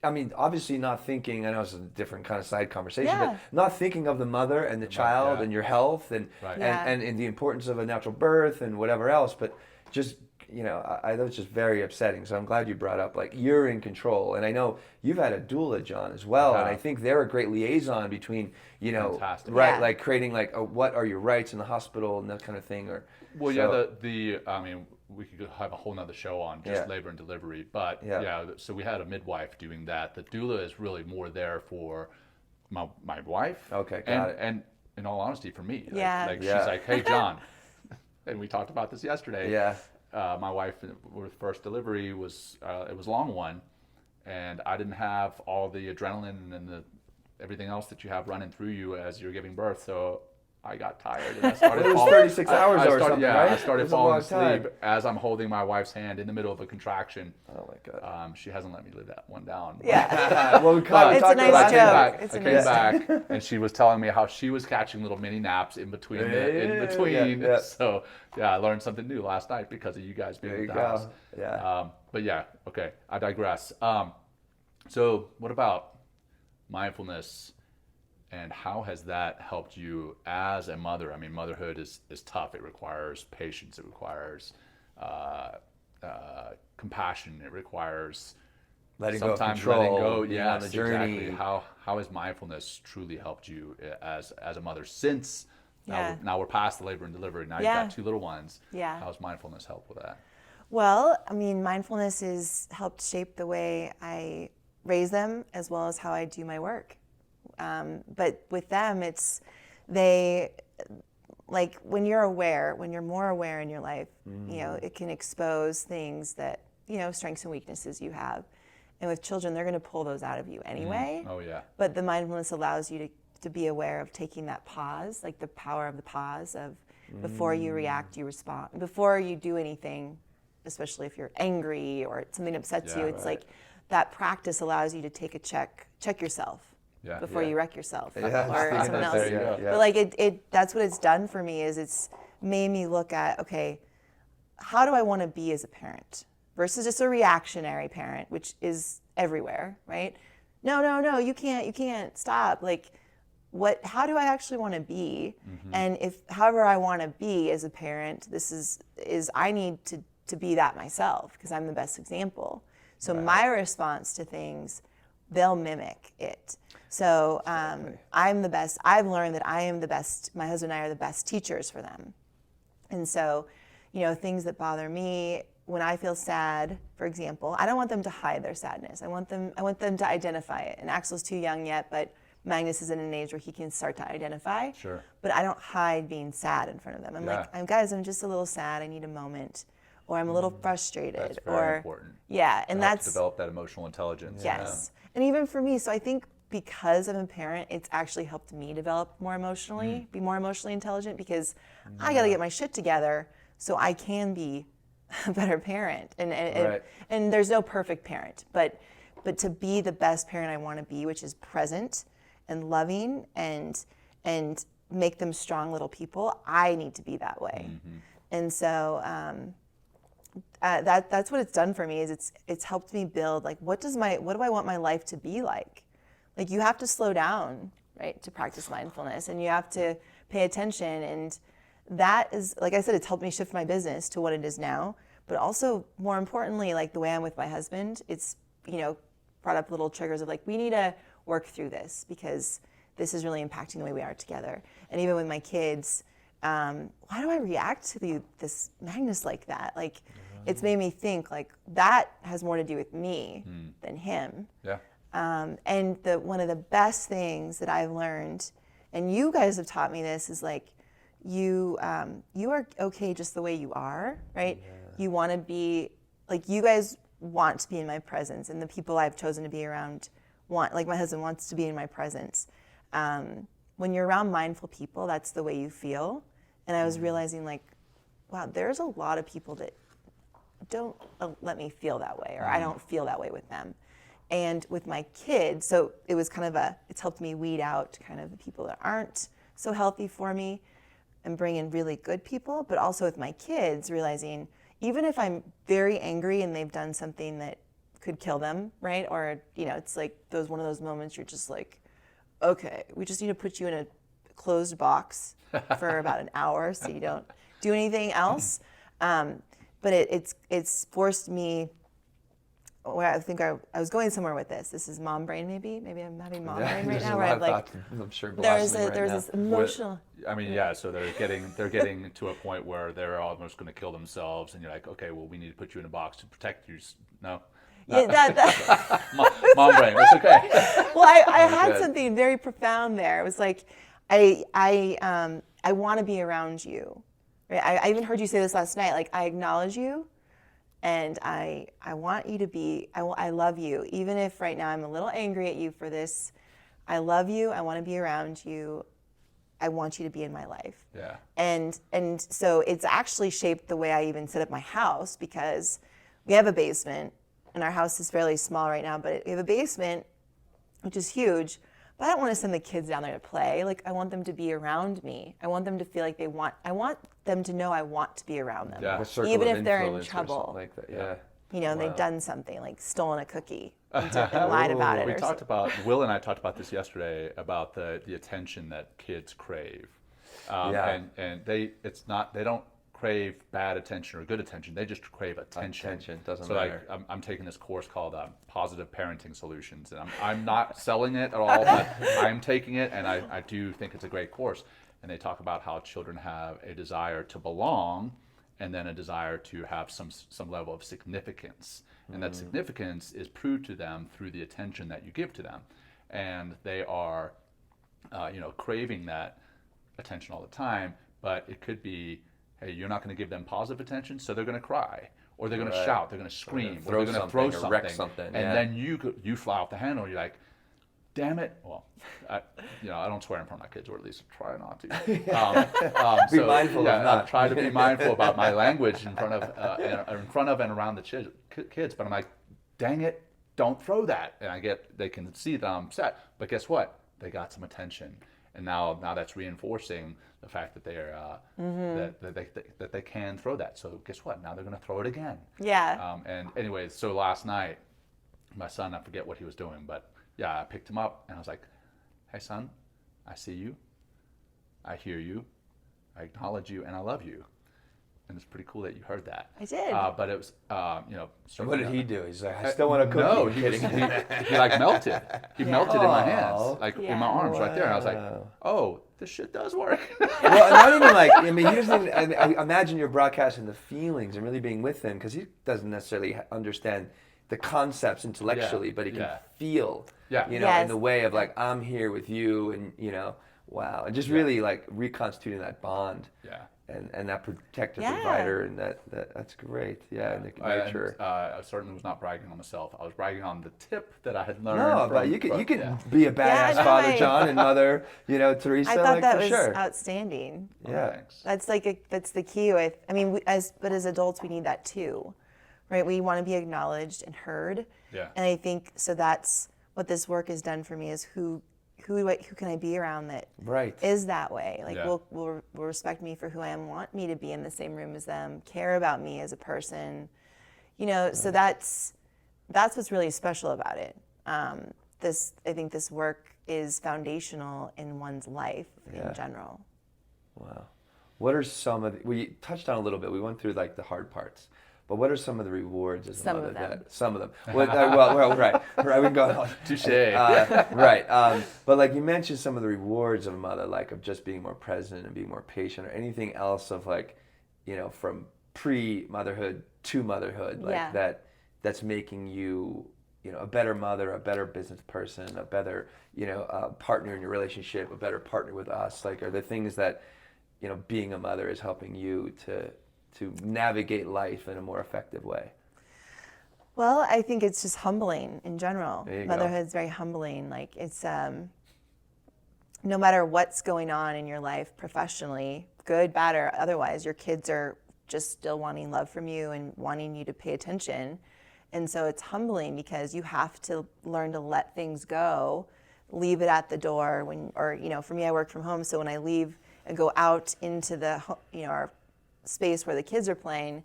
I mean, obviously not thinking. I know it's a different kind of side conversation, Yeah. but not thinking of the mother and the child yeah. and your health and Right. Yeah. and the importance of a natural birth and whatever else. But just I that was just very upsetting. So I'm glad you brought up like you're in control. And I know you've had a doula, John, as well. And I think they're a great liaison between Fantastic. right, Yeah. like creating like what are your rights in the hospital and that kind of thing. Or Well, so- yeah, I mean, we could have a whole nother show on just Yeah. labor and delivery, but Yeah. so we had a midwife doing that. The doula is really more there for my wife. Okay, got it. And in all honesty, for me, Yeah. she's like, hey, John, and we talked about this yesterday. Yeah. My wife, with first delivery was it was a long one, and I didn't have all the adrenaline and everything else that you have running through you as you're giving birth, so I got tired and I started. It was 36 hours or something, yeah, right? I It started was a falling long time. asleep as I'm holding my wife's hand in the middle of a contraction. Oh my God. She hasn't let me live that one down. Yeah. Well, we But- It's a talked nice about joke. that. It's I a came nice back and she was telling me how she was catching little mini naps in between. Yeah. So yeah, I learned something new last night because of you guys being There at you the go. house. Yeah. But yeah, okay, I digress. So what about mindfulness, and how has that helped you as a mother? I mean, motherhood is tough. It requires patience. It requires compassion. It requires Letting go of sometimes control, letting go. being Yes, on the journey. exactly. How has mindfulness truly helped you as a mother since Yeah. now we're past the labor and delivery? Now Yeah. you've got two little ones. Yeah. How's mindfulness help with that? Well, I mean, mindfulness has helped shape the way I raise them as well as how I do my work. But with them, like when you're more aware in your life, it can expose things that, strengths and weaknesses you have. And with children, they're going to pull those out of you anyway. Oh yeah. But the mindfulness allows you to be aware of taking that pause, like the power of the pause of before you react, you respond. Before you do anything, especially if you're angry or something upsets you, it's like that practice allows you to take a check yourself Yeah. before you wreck yourself Yeah, I was or thinking someone that else. there, yeah. But like that's what it's done for me is it's made me look at, okay, how do I want to be as a parent versus just a reactionary parent, which is everywhere, right? No, you can't stop. Like how do I actually want to be? And if however I want to be as a parent, this is I need to be that myself because I'm the best example. So my response to things, they'll mimic it. So I'm the best. I've learned that I am the best. My husband and I are the best teachers for them. And so, things that bother me. When I feel sad, for example, I don't want them to hide their sadness. I want them to identify it. And Axel's too young yet, but Magnus is in an age where he can start to identify. Sure. But I don't hide being sad in front of them. I'm like, guys, I'm just a little sad. I need a moment. Or I'm a little frustrated. That's very important. Yeah, and that's to develop that emotional intelligence. Yes. Yeah. And even for me, so I think because I'm a parent, it's actually helped me develop more emotionally, be more emotionally intelligent, because I got to get my shit together so I can be a better parent. And there's no perfect parent, but to be the best parent I want to be, which is present and loving and make them strong little people, I need to be that way. And so that's what it's done for me. Is it's helped me build, like, what do I want my life to be like? Like, you have to slow down, right, to practice mindfulness, and you have to pay attention. And that is, like I said, it's helped me shift my business to what it is now. But also, more importantly, like the way I'm with my husband, it's, brought up little triggers of like, we need to work through this because this is really impacting the way we are together. And even with my kids, why do I react to this Magnus like that? Like, it's made me think, like, that has more to do with me than him. Yeah. And one of the best things that I've learned, and you guys have taught me this, is like, you are okay just the way you are, right? Yeah. You want to be, like, you guys want to be in my presence, and the people I've chosen to be around like my husband wants to be in my presence. When you're around mindful people, that's the way you feel. And I was realizing, like, wow, there's a lot of people that don't let me feel that way, or I don't feel that way with them. And with my kids, so it was kind of it's helped me weed out kind of the people that aren't so healthy for me and bring in really good people. But also with my kids, realizing even if I'm very angry and they've done something that could kill them, right? Or, it's like one of those moments you're just like, okay, we just need to put you in a closed box for about an hour so you don't do anything else. But it's forced me, where I think I was going somewhere with this. This is mom brain, maybe. Maybe I'm having mom brain right now. Where I'm like, I'm sure there's this emotional. So they're getting to a point where they're almost going to kill themselves, and you're like, okay, well, we need to put you in a box to protect you. No. Yeah, that mom brain. It's okay. Well, I had something very profound there. It was like, I want to be around you. Right? I even heard you say this last night. Like, I acknowledge you. And I want you to be, I love you. Even if right now I'm a little angry at you for this, I love you. I want to be around you. I want you to be in my life. Yeah. And so it's actually shaped the way I even set up my house, because we have a basement, and our house is fairly small right now, but we have a basement, which is huge. But I don't want to send the kids down there to play. Like, I want them to be around me. I want them to feel like I want them to know I want to be around them. Yeah. Even if they're in trouble. Like that. Yeah. They've done something, like stolen a cookie and lied about it. Will and I talked about this yesterday, about the attention that kids crave. And they don't crave bad attention or good attention. They just crave attention. Attention doesn't matter. So, like, I'm taking this course called Positive Parenting Solutions, and I'm not selling it at all, but I'm taking it, and I do think it's a great course. And they talk about how children have a desire to belong, and then a desire to have some level of significance, and that significance is proved to them through the attention that you give to them, and they are, craving that attention all the time. But it could be, hey, you're not going to give them positive attention, so they're going to cry, or they're going to shout, they're going to scream, or they're going to throw something, wreck something, and then you fly off the handle. You're like, damn it! Well, I don't swear in front of my kids, or at least try not to. Be mindful of not. Try to be mindful about my language in front of and around the kids. But I'm like, dang it! Don't throw that. And they can see that I'm upset. But guess what? They got some attention. And now that's reinforcing the fact that they're that they can throw that. So guess what? Now they're going to throw it again. Yeah. And anyways, so last night, my son, I forget what he was doing, but yeah, I picked him up and I was like, "Hey, son, I see you, I hear you, I acknowledge you, and I love you." And it's pretty cool that you heard that. I did. But it was, So what did he do? He's like, I still want a cookie. No, he like melted. He melted in my hands, like in my arms right there. And I was like, oh, this shit does work. Well, not even like, I mean, he doesn't even, I imagine you're broadcasting the feelings and really being with him, because he doesn't necessarily understand the concepts intellectually, but he can feel, you know, in the way of like, I'm here with you, and, you know, wow. And just really like reconstituting that bond. Yeah. And that protective provider, and that's great. Yeah, and nurture. I certainly was not bragging on myself. I was bragging on the tip that I had learned. No, but you can be a badass father, John, and mother, you know, Theresa. I thought that was sure. outstanding. Yeah, that's that's the key. With I mean, as adults, we need that too, right? We want to be acknowledged and heard. Yeah. And I think so. That's what this work has done for me. Is who can I be around that is that way? Like will respect me for who I am, want me to be in the same room as them, care about me as a person, you know. So that's what's really special about it. I think this work is foundational in one's life in general. Wow. What are some of we touched on a little bit. We went through like the hard parts. But what are some of the rewards as a mother? Some of them. Well, right. We can go on. Touché. Right. But like you mentioned, some of the rewards of a mother, like of just being more present and being more patient, or anything else of like, you know, from pre-motherhood to motherhood, like that's making you, you know, a better mother, a better business person, a better, you know, partner in your relationship, a better partner with us. Like, are the things that, you know, being a mother is helping you to navigate life in a more effective way? Well, I think it's just humbling in general. Motherhood is very humbling. Like it's no matter what's going on in your life professionally, good, bad, or otherwise, your kids are just still wanting love from you and wanting you to pay attention. And so it's humbling because you have to learn to let things go, leave it at the door or you know, for me, I work from home. So when I leave and go out into the, you know, our space where the kids are playing,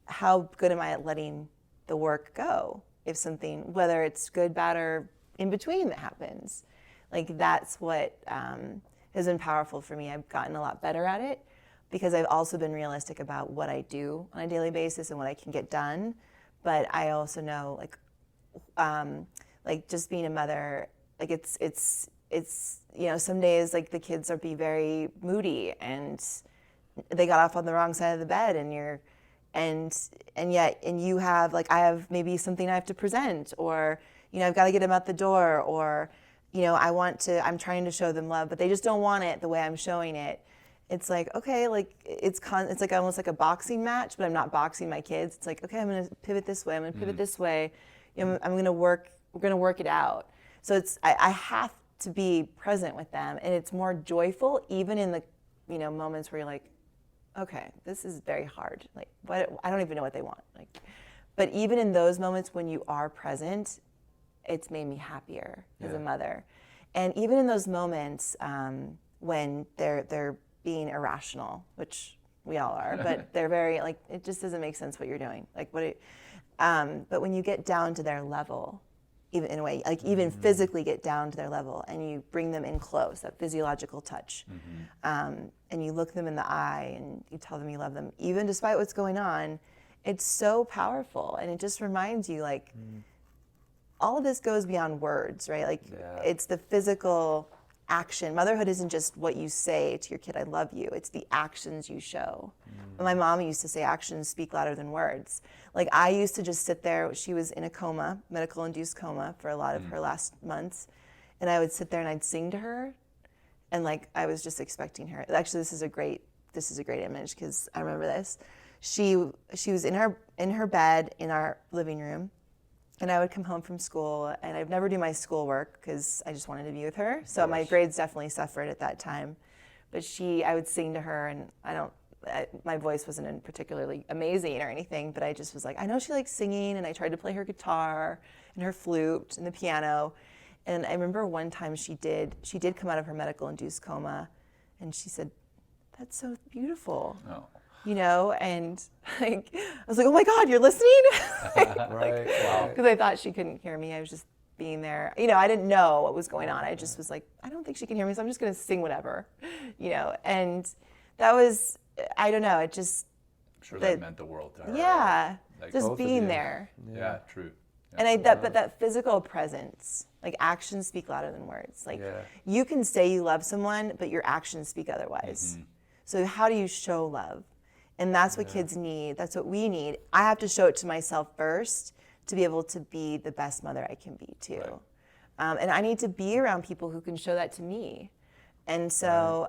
how good am I at letting the work go? If something, whether it's good, bad, or in between that happens, like that's what has been powerful for me. I've gotten a lot better at it because I've also been realistic about what I do on a daily basis and what I can get done. But I also know like just being a mother, like it's you know, some days like the kids are be very moody and they got off on the wrong side of the bed, and you have like, I have maybe something I have to present, or you know, I've got to get them out the door, or you know, I'm trying to show them love, but they just don't want it the way I'm showing it. It's like, okay, like it's like almost like a boxing match, but I'm not boxing my kids. It's like, okay, I'm going to pivot this way. I'm going to pivot this way. You know, we're going to work it out. So I have to be present with them, and it's more joyful even in the, you know, moments where you're like, okay, this is very hard. Like, what? I don't even know what they want. Like, but even in those moments when you are present, it's made me happier as a mother. And even in those moments when they're being irrational, which we all are, but they're very like, it just doesn't make sense what you're doing. Like but when you get down to their level, even in a way, like even physically get down to their level, and you bring them in close, that physiological touch, and you look them in the eye and you tell them you love them, even despite what's going on, it's so powerful. And it just reminds you, like, all of this goes beyond words, right? Like, it's the physical action. Motherhood isn't just what you say to your kid, I love you. It's the actions you show. My mom used to say actions speak louder than words. Like, I used to just sit there. She was in a coma, medical-induced coma, for a lot of her last months. And I would sit there and I'd sing to her. And like, I was just expecting her. Actually, this is a great image because I remember this. She was in her bed in our living room. And I would come home from school, and I'd never do my schoolwork because I just wanted to be with her. So my grades definitely suffered at that time. But I would sing to her, and my voice wasn't particularly amazing or anything, but I just was like, I know she likes singing, and I tried to play her guitar and her flute and the piano. And I remember one time she did come out of her medical-induced coma, and she said, "That's so beautiful." Oh. You know, and like, I was like, oh my God, you're listening? Right. Wow. Because I thought she couldn't hear me. I was just being there. You know, I didn't know what was going on. I just was like, I don't think she can hear me, so I'm just going to sing whatever, you know. And that was, I don't know, it just. I'm sure that meant the world to her. Yeah, like, just being there. Yeah, true. And but that physical presence, like actions speak louder than words. Like you can say you love someone, but your actions speak otherwise. So how do you show love? And that's what kids need. That's what we need. I have to show it to myself first to be able to be the best mother I can be too. Right. And I need to be around people who can show that to me. And so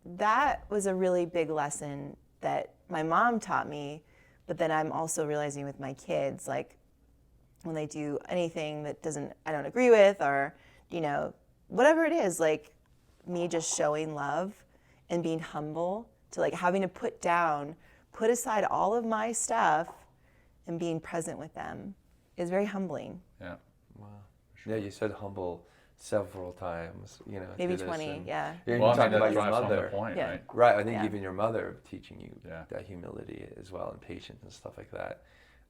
that was a really big lesson that my mom taught me, but then I'm also realizing with my kids, like when they do anything that I don't agree with, or, whatever it is, like me just showing love and being humble to like having to put aside all of my stuff and being present with them is very humbling. Yeah. Wow. Sure. Yeah, you said humble several times, maybe 20, yeah. You're well, talking about your mother. Point, right? Right, I think even your mother teaching you that humility as well, and patience and stuff like that.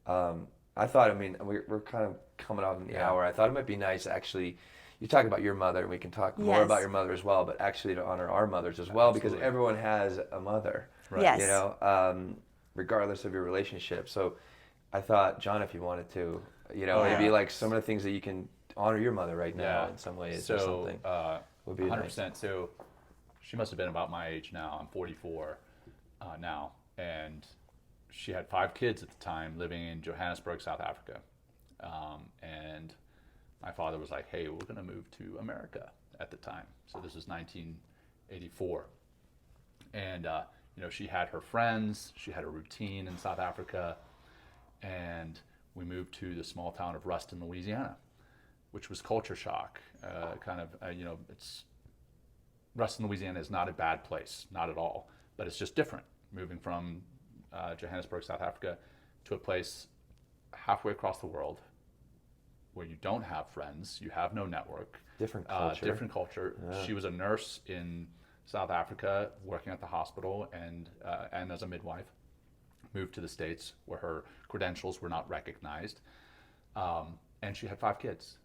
I thought, we're kind of coming out in the hour. I thought it might be nice, actually, you talk about your mother, and we can talk more about your mother as well, but actually to honor our mothers as well, because everyone has a mother, right? Yes. Regardless of your relationship. So I thought, John, if you wanted to, maybe like some of the things that you can honor your mother right now in some ways or something. Would be 100%. Nice. So she must have been about my age now. I'm 44 now, and she had 5 kids at the time, living in Johannesburg, South Africa. And my father was like, "Hey, we're going to move to America" at the time. So this is 1984, and she had her friends. She had a routine in South Africa, and we moved to the small town of Ruston, Louisiana, which was culture shock. It's Ruston, Louisiana is not a bad place, not at all, but it's just different. Moving from Johannesburg, South Africa, to a place halfway across the world where you don't have friends, you have no network. Different culture. Yeah. She was a nurse in South Africa, working at the hospital, and as a midwife. Moved to the States, where her credentials were not recognized, and she had 5 kids.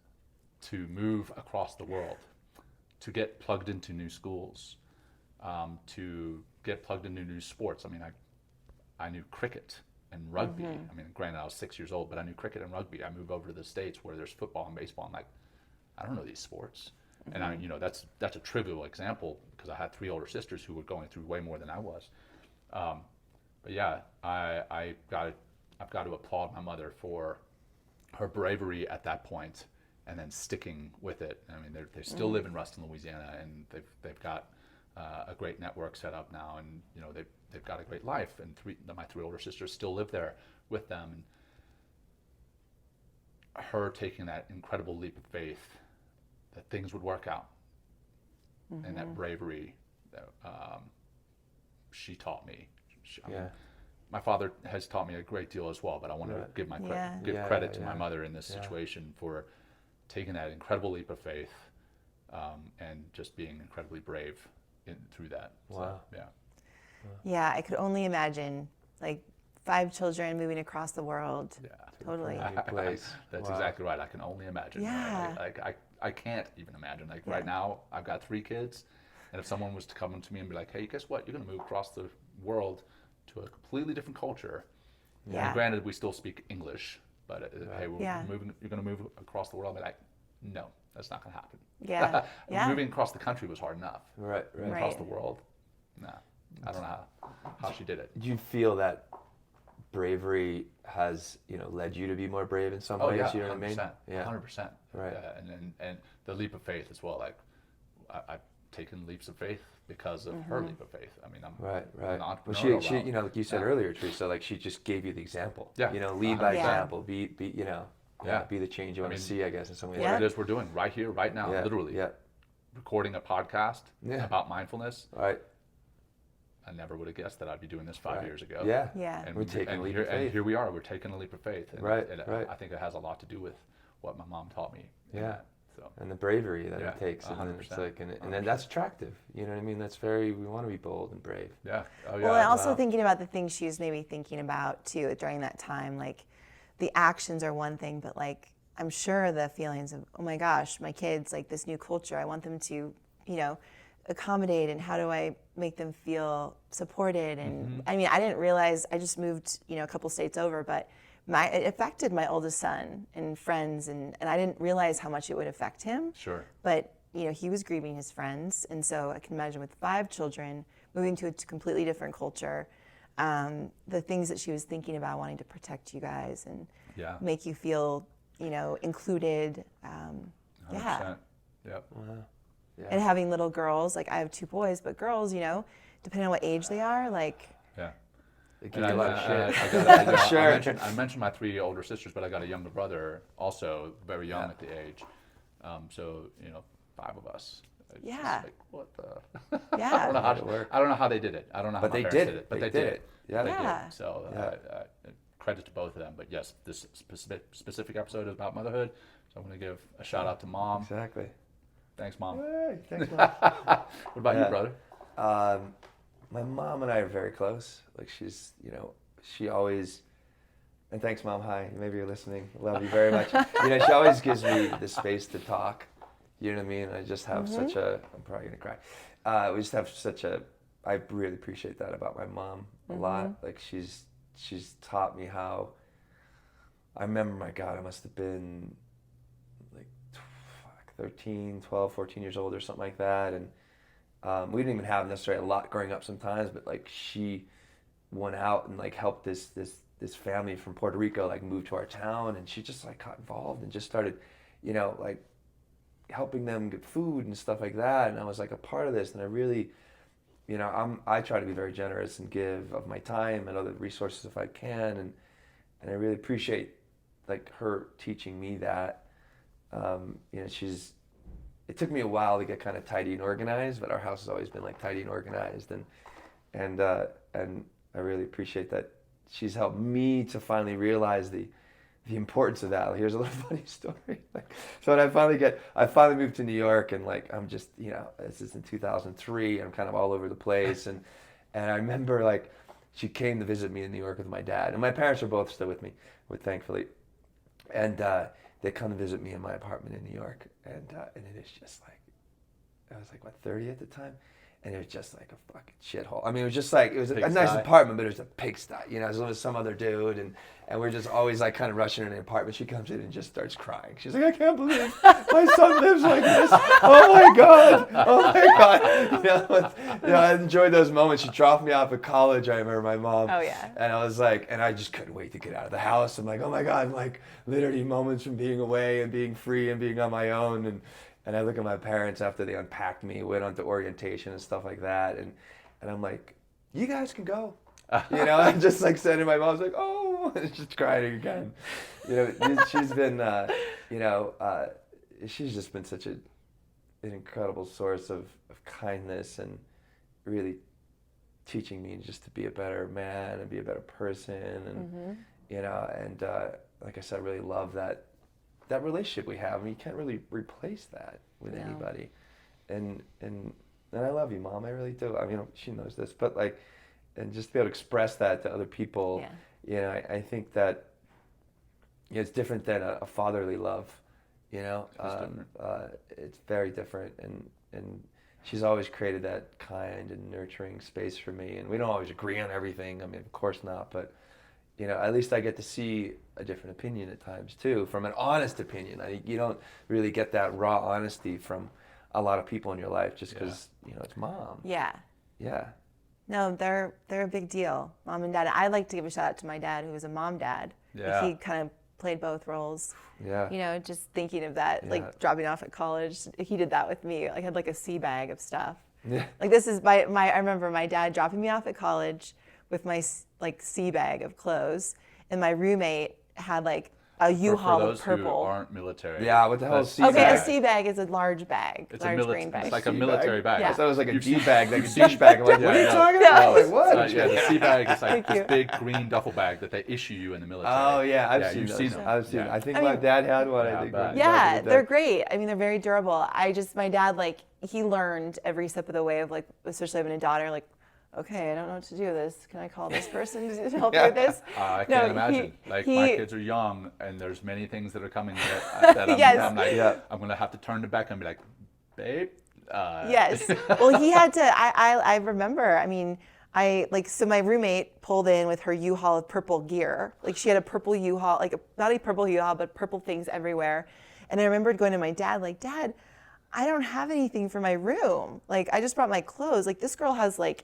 To move across the world, to get plugged into new schools, to get plugged into new sports. I knew cricket and rugby. Granted, I was 6 years old, but I knew cricket and rugby. I moved over to the States where there's football and baseball. I'm like, I don't know these sports. And that's a trivial example because I had 3 older sisters who were going through way more than I was. But yeah, I've got to applaud my mother for her bravery at that point, and then sticking with it. They still live in Ruston, Louisiana, and they've got a great network set up now, and they've got a great life. And my 3 older sisters still live there with them. And her taking that incredible leap of faith that things would work out, and that bravery that she taught me. My father has taught me a great deal as well, but I want to give credit to my mother in this situation for taking that incredible leap of faith, and just being incredibly brave through that. Wow. So, Yeah, I could only imagine, like 5 children moving across the world. Yeah. Totally. Place. That's exactly right. I can only imagine. Yeah. I can't even imagine. Right now, I've got 3 kids, and if someone was to come to me and be like, "Hey, guess what? You're going to move across the world to a completely different culture." Yeah. And granted, we still speak English, but hey, you're going to move across the world. I'll be like, no, that's not going to happen. Yeah. Moving across the country was hard enough. Right. Across the world, nah. I don't know how she did it. Do you feel that bravery has led you to be more brave in some ways? Yeah, you know what I mean? Yeah, 100%. Right. And the leap of faith as well. Like I've taken leaps of faith because of her leap of faith. I'm right. an entrepreneur. Well, she like you said earlier, Theresa, like she just gave you the example. Yeah. Lead by example. Be be the change you want to see, I guess, in some ways. What it is we're doing right here, right now, literally. Yeah. Recording a podcast about mindfulness. Right. I never would have guessed that I'd be doing this 5 years ago. Yeah. And we're taking a leap of faith. And here we are. We're taking a leap of faith. And right. I think it has a lot to do with what my mom taught me. Yeah. So. And the bravery that it takes. 100%. And it's like, and then that's attractive. You know what I mean? That's we want to be bold and brave. Yeah. Oh, yeah. Well, and also thinking about the things she was maybe thinking about too during that time, like the actions are one thing, but like I'm sure the feelings of, oh my gosh, my kids, like this new culture, I want them to, accommodate, and how do I make them feel supported? And I didn't realize, I just moved, a couple states over, but it affected my oldest son and friends, and I didn't realize how much it would affect him. Sure. But he was grieving his friends, and so I can imagine with 5 children moving to a completely different culture, the things that she was thinking about, wanting to protect you guys and make you feel included. 100%. Yep. Wow. Yeah. And having little girls, like I have 2 boys, but girls, depending on what age they are, like. Yeah. They give you a lot of shit. Sure. I mentioned my 3 older sisters, but I got a younger brother, also very young at the age. So 5 of us. It's just like, what the? Yeah. I don't know how they did it. I don't know how my parents did it. But they did it. Yeah. They did. So credit to both of them. But yes, this specific episode is about motherhood. So I'm going to give a shout out to Mom. Exactly. Thanks, Mom. Hey, thanks, Mom. What about you, brother? My mom and I are very close. Like she's, she always, and thanks, Mom. Hi, maybe you're listening. Love you very much. She always gives me the space to talk. You know what I mean? I just have such a. I'm probably gonna cry. We just have such a. I really appreciate that about my mom a lot. Like she's taught me how. I remember, my God, I must have been like 13, 12, 14 years old or something like that, and. We didn't even have necessarily a lot growing up sometimes, but like she went out and like helped this family from Puerto Rico like move to our town, and she just like got involved and just started, like helping them get food and stuff like that. And I was like a part of this, and I really, I try to be very generous and give of my time and other resources if I can, and I really appreciate like her teaching me that. It took me a while to get kind of tidy and organized, but our house has always been like tidy and organized, and I really appreciate that she's helped me to finally realize the importance of that. Like, here's a little funny story. So when I finally moved to New York, and like I'm just this is in 2003. I'm kind of all over the place, and I remember like she came to visit me in New York with my dad, and my parents are both still with me, thankfully, and. They come to visit me in my apartment in New York, and it is just like, I was like, 30 at the time? And it was just like a fucking shithole. I mean, it was just like, it was a nice apartment, but it was a pigsty, as well as some other dude, and we're just always like kind of rushing in the apartment. She comes in and just starts crying. She's like, I can't believe my son lives like this. Oh my God. I enjoyed those moments. She dropped me off at college. I remember my mom. Oh yeah. And I was like, and I just couldn't wait to get out of the house. I'm like, oh my God, like literally moments from being away and being free and being on my own. And I look at my parents after they unpacked me, went on to orientation and stuff like that. And I'm like, you guys can go. I'm just like sending my mom's like, oh, and just crying again. She's been, she's just been such an incredible source of kindness, and really teaching me just to be a better man and be a better person. And, like I said, I really love that relationship we have. I mean, you can't really replace that with anybody. And I love you, Mom. I really do. I mean, she knows this, but like, and just to be able to express that to other people, I think that it's different than a fatherly love. It's very different, and she's always created that kind and nurturing space for me. And we don't always agree on everything. I mean, of course not, but at least I get to see a different opinion at times too, from an honest opinion. You don't really get that raw honesty from a lot of people in your life just because it's Mom. Yeah. Yeah. No, they're a big deal, Mom and Dad. I'd like to give a shout out to my dad, who was a mom dad. Yeah. He kind of played both roles. Yeah. Just thinking of that, like dropping off at college. He did that with me. I had like a sea bag of stuff. Yeah. Like this is I remember my dad dropping me off at college with my like sea bag of clothes, and my roommate had like a U-Haul of purple. For those who aren't military. Yeah, what the hell is sea bag? bag? A sea bag is a large bag, It's green bag. It's like a military bag. Yeah. I thought it was like a G bag, like a douche bag. I'm like, what are you talking about? Like, what? The sea bag is like this big green duffel bag that they issue you in the military. Oh yeah, I've seen you've those. them. I've seen them. I think my dad had one. I think. Yeah, they're great. I mean, they're very durable. My dad, like, he learned every step of the way of, like, especially having a daughter, like, okay, I don't know what to do with this. Can I call this person to help me with this? I can't imagine. My kids are young, and there's many things that are coming that I'm like, I'm going to have to turn to Becca and be like, babe? Yes. Well, he had to, I remember, I mean, So my roommate pulled in with her U-Haul of purple gear. Like she had a purple U-Haul, not a purple U-Haul, but purple things everywhere. And I remembered going to my dad, like, Dad, I don't have anything for my room. Like, I just brought my clothes. Like, this girl has a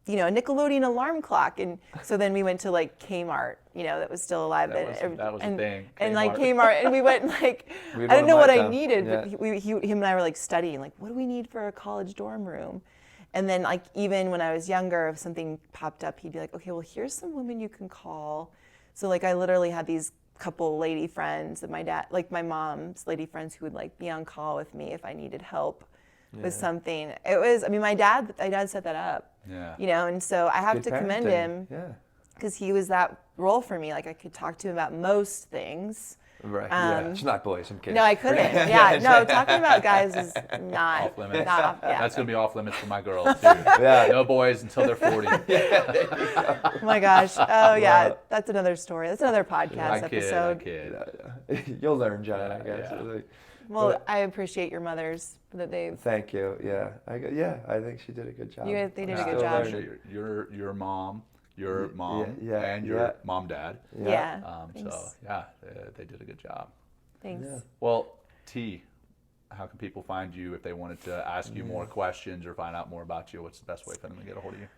Nickelodeon alarm clock. And so then we went to like Kmart, that was still alive. That was a thing. And like Kmart, and we went like, I didn't know what I needed, but him and I were like studying, like, what do we need for a college dorm room? And then like, even when I was younger, if something popped up, he'd be like, okay, well, here's some women you can call. So like, I literally had these couple lady friends that my dad, like my mom's lady friends who would like be on call with me if I needed help with something. It was, my dad set that up, and so I have to commend him because he was that role for me. Like I could talk to him about most things. Right. It's not boys. I'm kidding. No, I couldn't. Yeah. No, talking about guys is not off limits. That's gonna be off limits for my girls too. No boys until they're 40. Oh my gosh. Oh yeah. That's another story. That's another podcast episode. I kid. You'll learn, John. I guess. Well, I appreciate your mothers that they. Thank you. Yeah. I think she did a good job. They did a good job. Your mom. Your mom and your mom, dad. Yeah. They did a good job. Thanks. Yeah. Well, T, how can people find you if they wanted to ask you more questions or find out more about you? What's the best way for them to get a hold of you?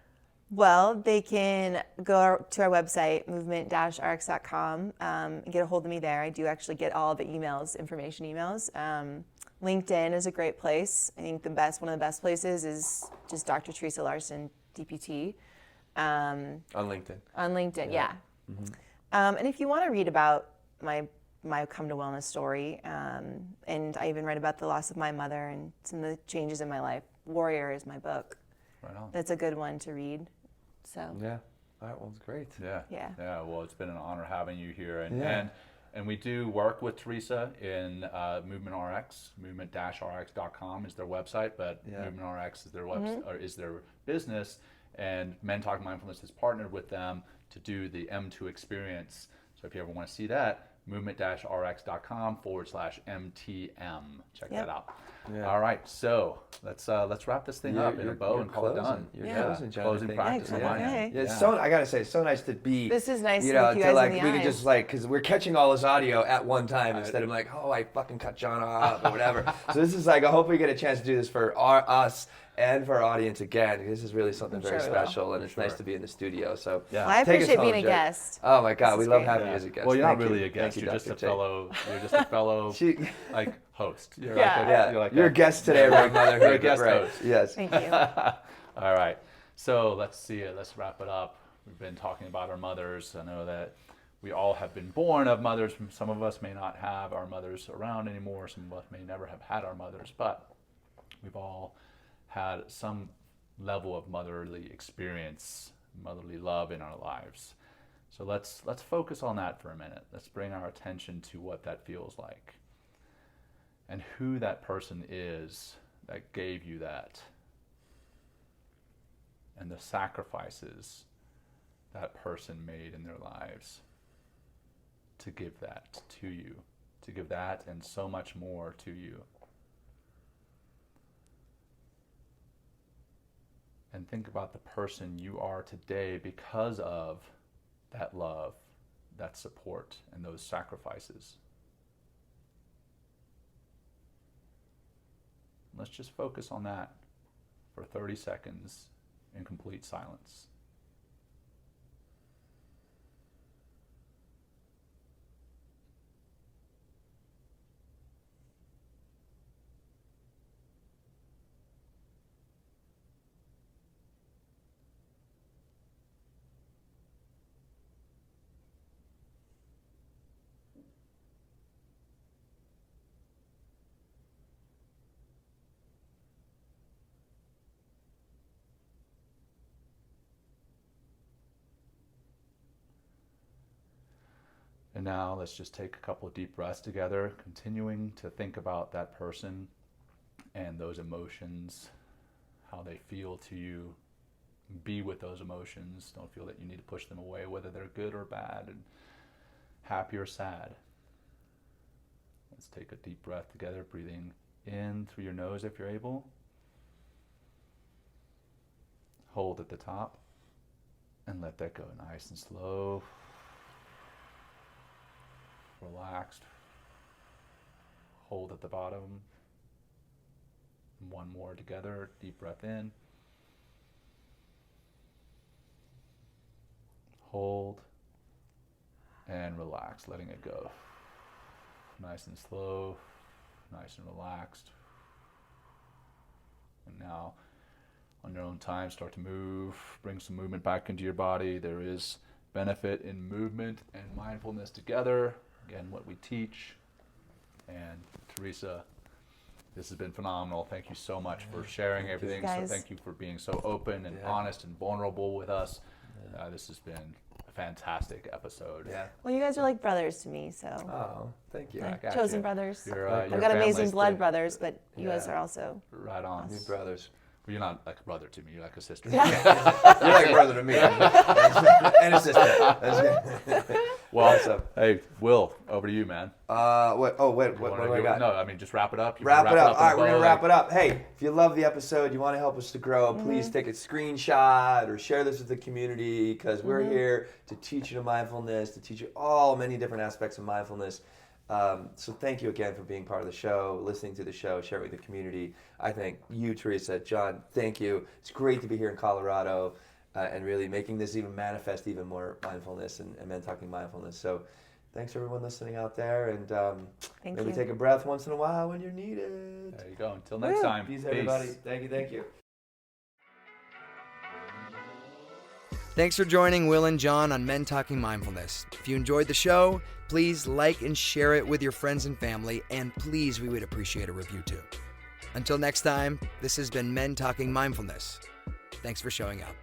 Well, they can go to our website, movement-rx.com, and get a hold of me there. I do actually get all the information emails. LinkedIn is a great place. I think one of the best places is just Dr. Theresa Larson, DPT. On LinkedIn. On LinkedIn, yeah. Mm-hmm. And if you want to read about my come to wellness story, and I even read about the loss of my mother and some of the changes in my life, Warrior is my book. Right on. That's a good one to read. So. Yeah, that one's great. Yeah. Well, it's been an honor having you here, and we do work with Theresa in Movement RX. Movement-rx.com is their website, but Movement RX is their website or is their business. And Men Talk Mindfulness has partnered with them to do the M2 experience. So if you ever want to see that, movement-rx.com/MTM. Check that out. Yeah. All right, so let's wrap this thing up in a bow and call it done. Closing practice. I gotta say, it's so nice to be. This is nice to look you guys in the we eyes. can just because we're catching all this audio at one time instead of like, I fucking cut John off or whatever. So this is like, I hope we get a chance to do this for us and for our audience again. This is really something very special, and it's nice to be in the studio. So well, I appreciate being a guest. Oh my God, we love having you as a guest. Well, you're not really a guest. You're just a fellow. You're just a fellow like host. You're a guest today, right, Motherhood. You're a guest host. Yes. Thank you. All right. So let's wrap it up. We've been talking about our mothers. I know that we all have been born of mothers. Some of us may not have our mothers around anymore. Some of us may never have had our mothers, but we've all had some level of motherly experience, motherly love in our lives. So let's focus on that for a minute. Let's bring our attention to what that feels like and who that person is that gave you that, and the sacrifices that person made in their lives to give that to you, to give that and so much more to you. And think about the person you are today because of that love, that support, and those sacrifices. Let's just focus on that for 30 seconds in complete silence. And now let's just take a couple of deep breaths together, continuing to think about that person and those emotions, how they feel to you. Be with those emotions. Don't feel that you need to push them away, whether they're good or bad, and happy or sad. Let's take a deep breath together, breathing in through your nose if you're able. Hold at the top. And let that go nice and slow. Relaxed. Hold at the bottom. One more together. Deep breath in. Hold. And relax, letting it go. Nice and slow. Nice and relaxed. And now, on your own time, start to move. Bring some movement back into your body. There is benefit in movement and mindfulness together. Again, what we teach. And Theresa, this has been phenomenal. Thank you so much for sharing everything. So thank you for being so open and honest and vulnerable with us. This has been a fantastic episode. Yeah. Well, you guys are like brothers to me, so. Oh, thank you. Chosen brothers. I've got amazing blood brothers, but you guys are also right on. New brothers. Well, you're not like a brother to me. You're like a sister. You're like a brother to me. And a sister. Well, awesome. Hey, Will, over to you, man. What do I got? No, I mean, just wrap it up. Wrap it up. All right, we're going to wrap it up. Hey, if you love the episode, you want to help us to grow, please take a screenshot or share this with the community, because we're here to teach you mindfulness, to teach you all many different aspects of mindfulness. So thank you again for being part of the show, listening to the show, share it with the community. I thank you, Theresa, John, thank you. It's great to be here in Colorado and really making this even manifest even more mindfulness and Men Talking Mindfulness. So thanks everyone listening out there, and maybe take a breath once in a while when you're needed. There you go. Until next time. Peace, everybody. Thank you. Thanks for joining Will and John on Men Talking Mindfulness. If you enjoyed the show, please like and share it with your friends and family, and please, we would appreciate a review too. Until next time, this has been Men Talking Mindfulness. Thanks for showing up.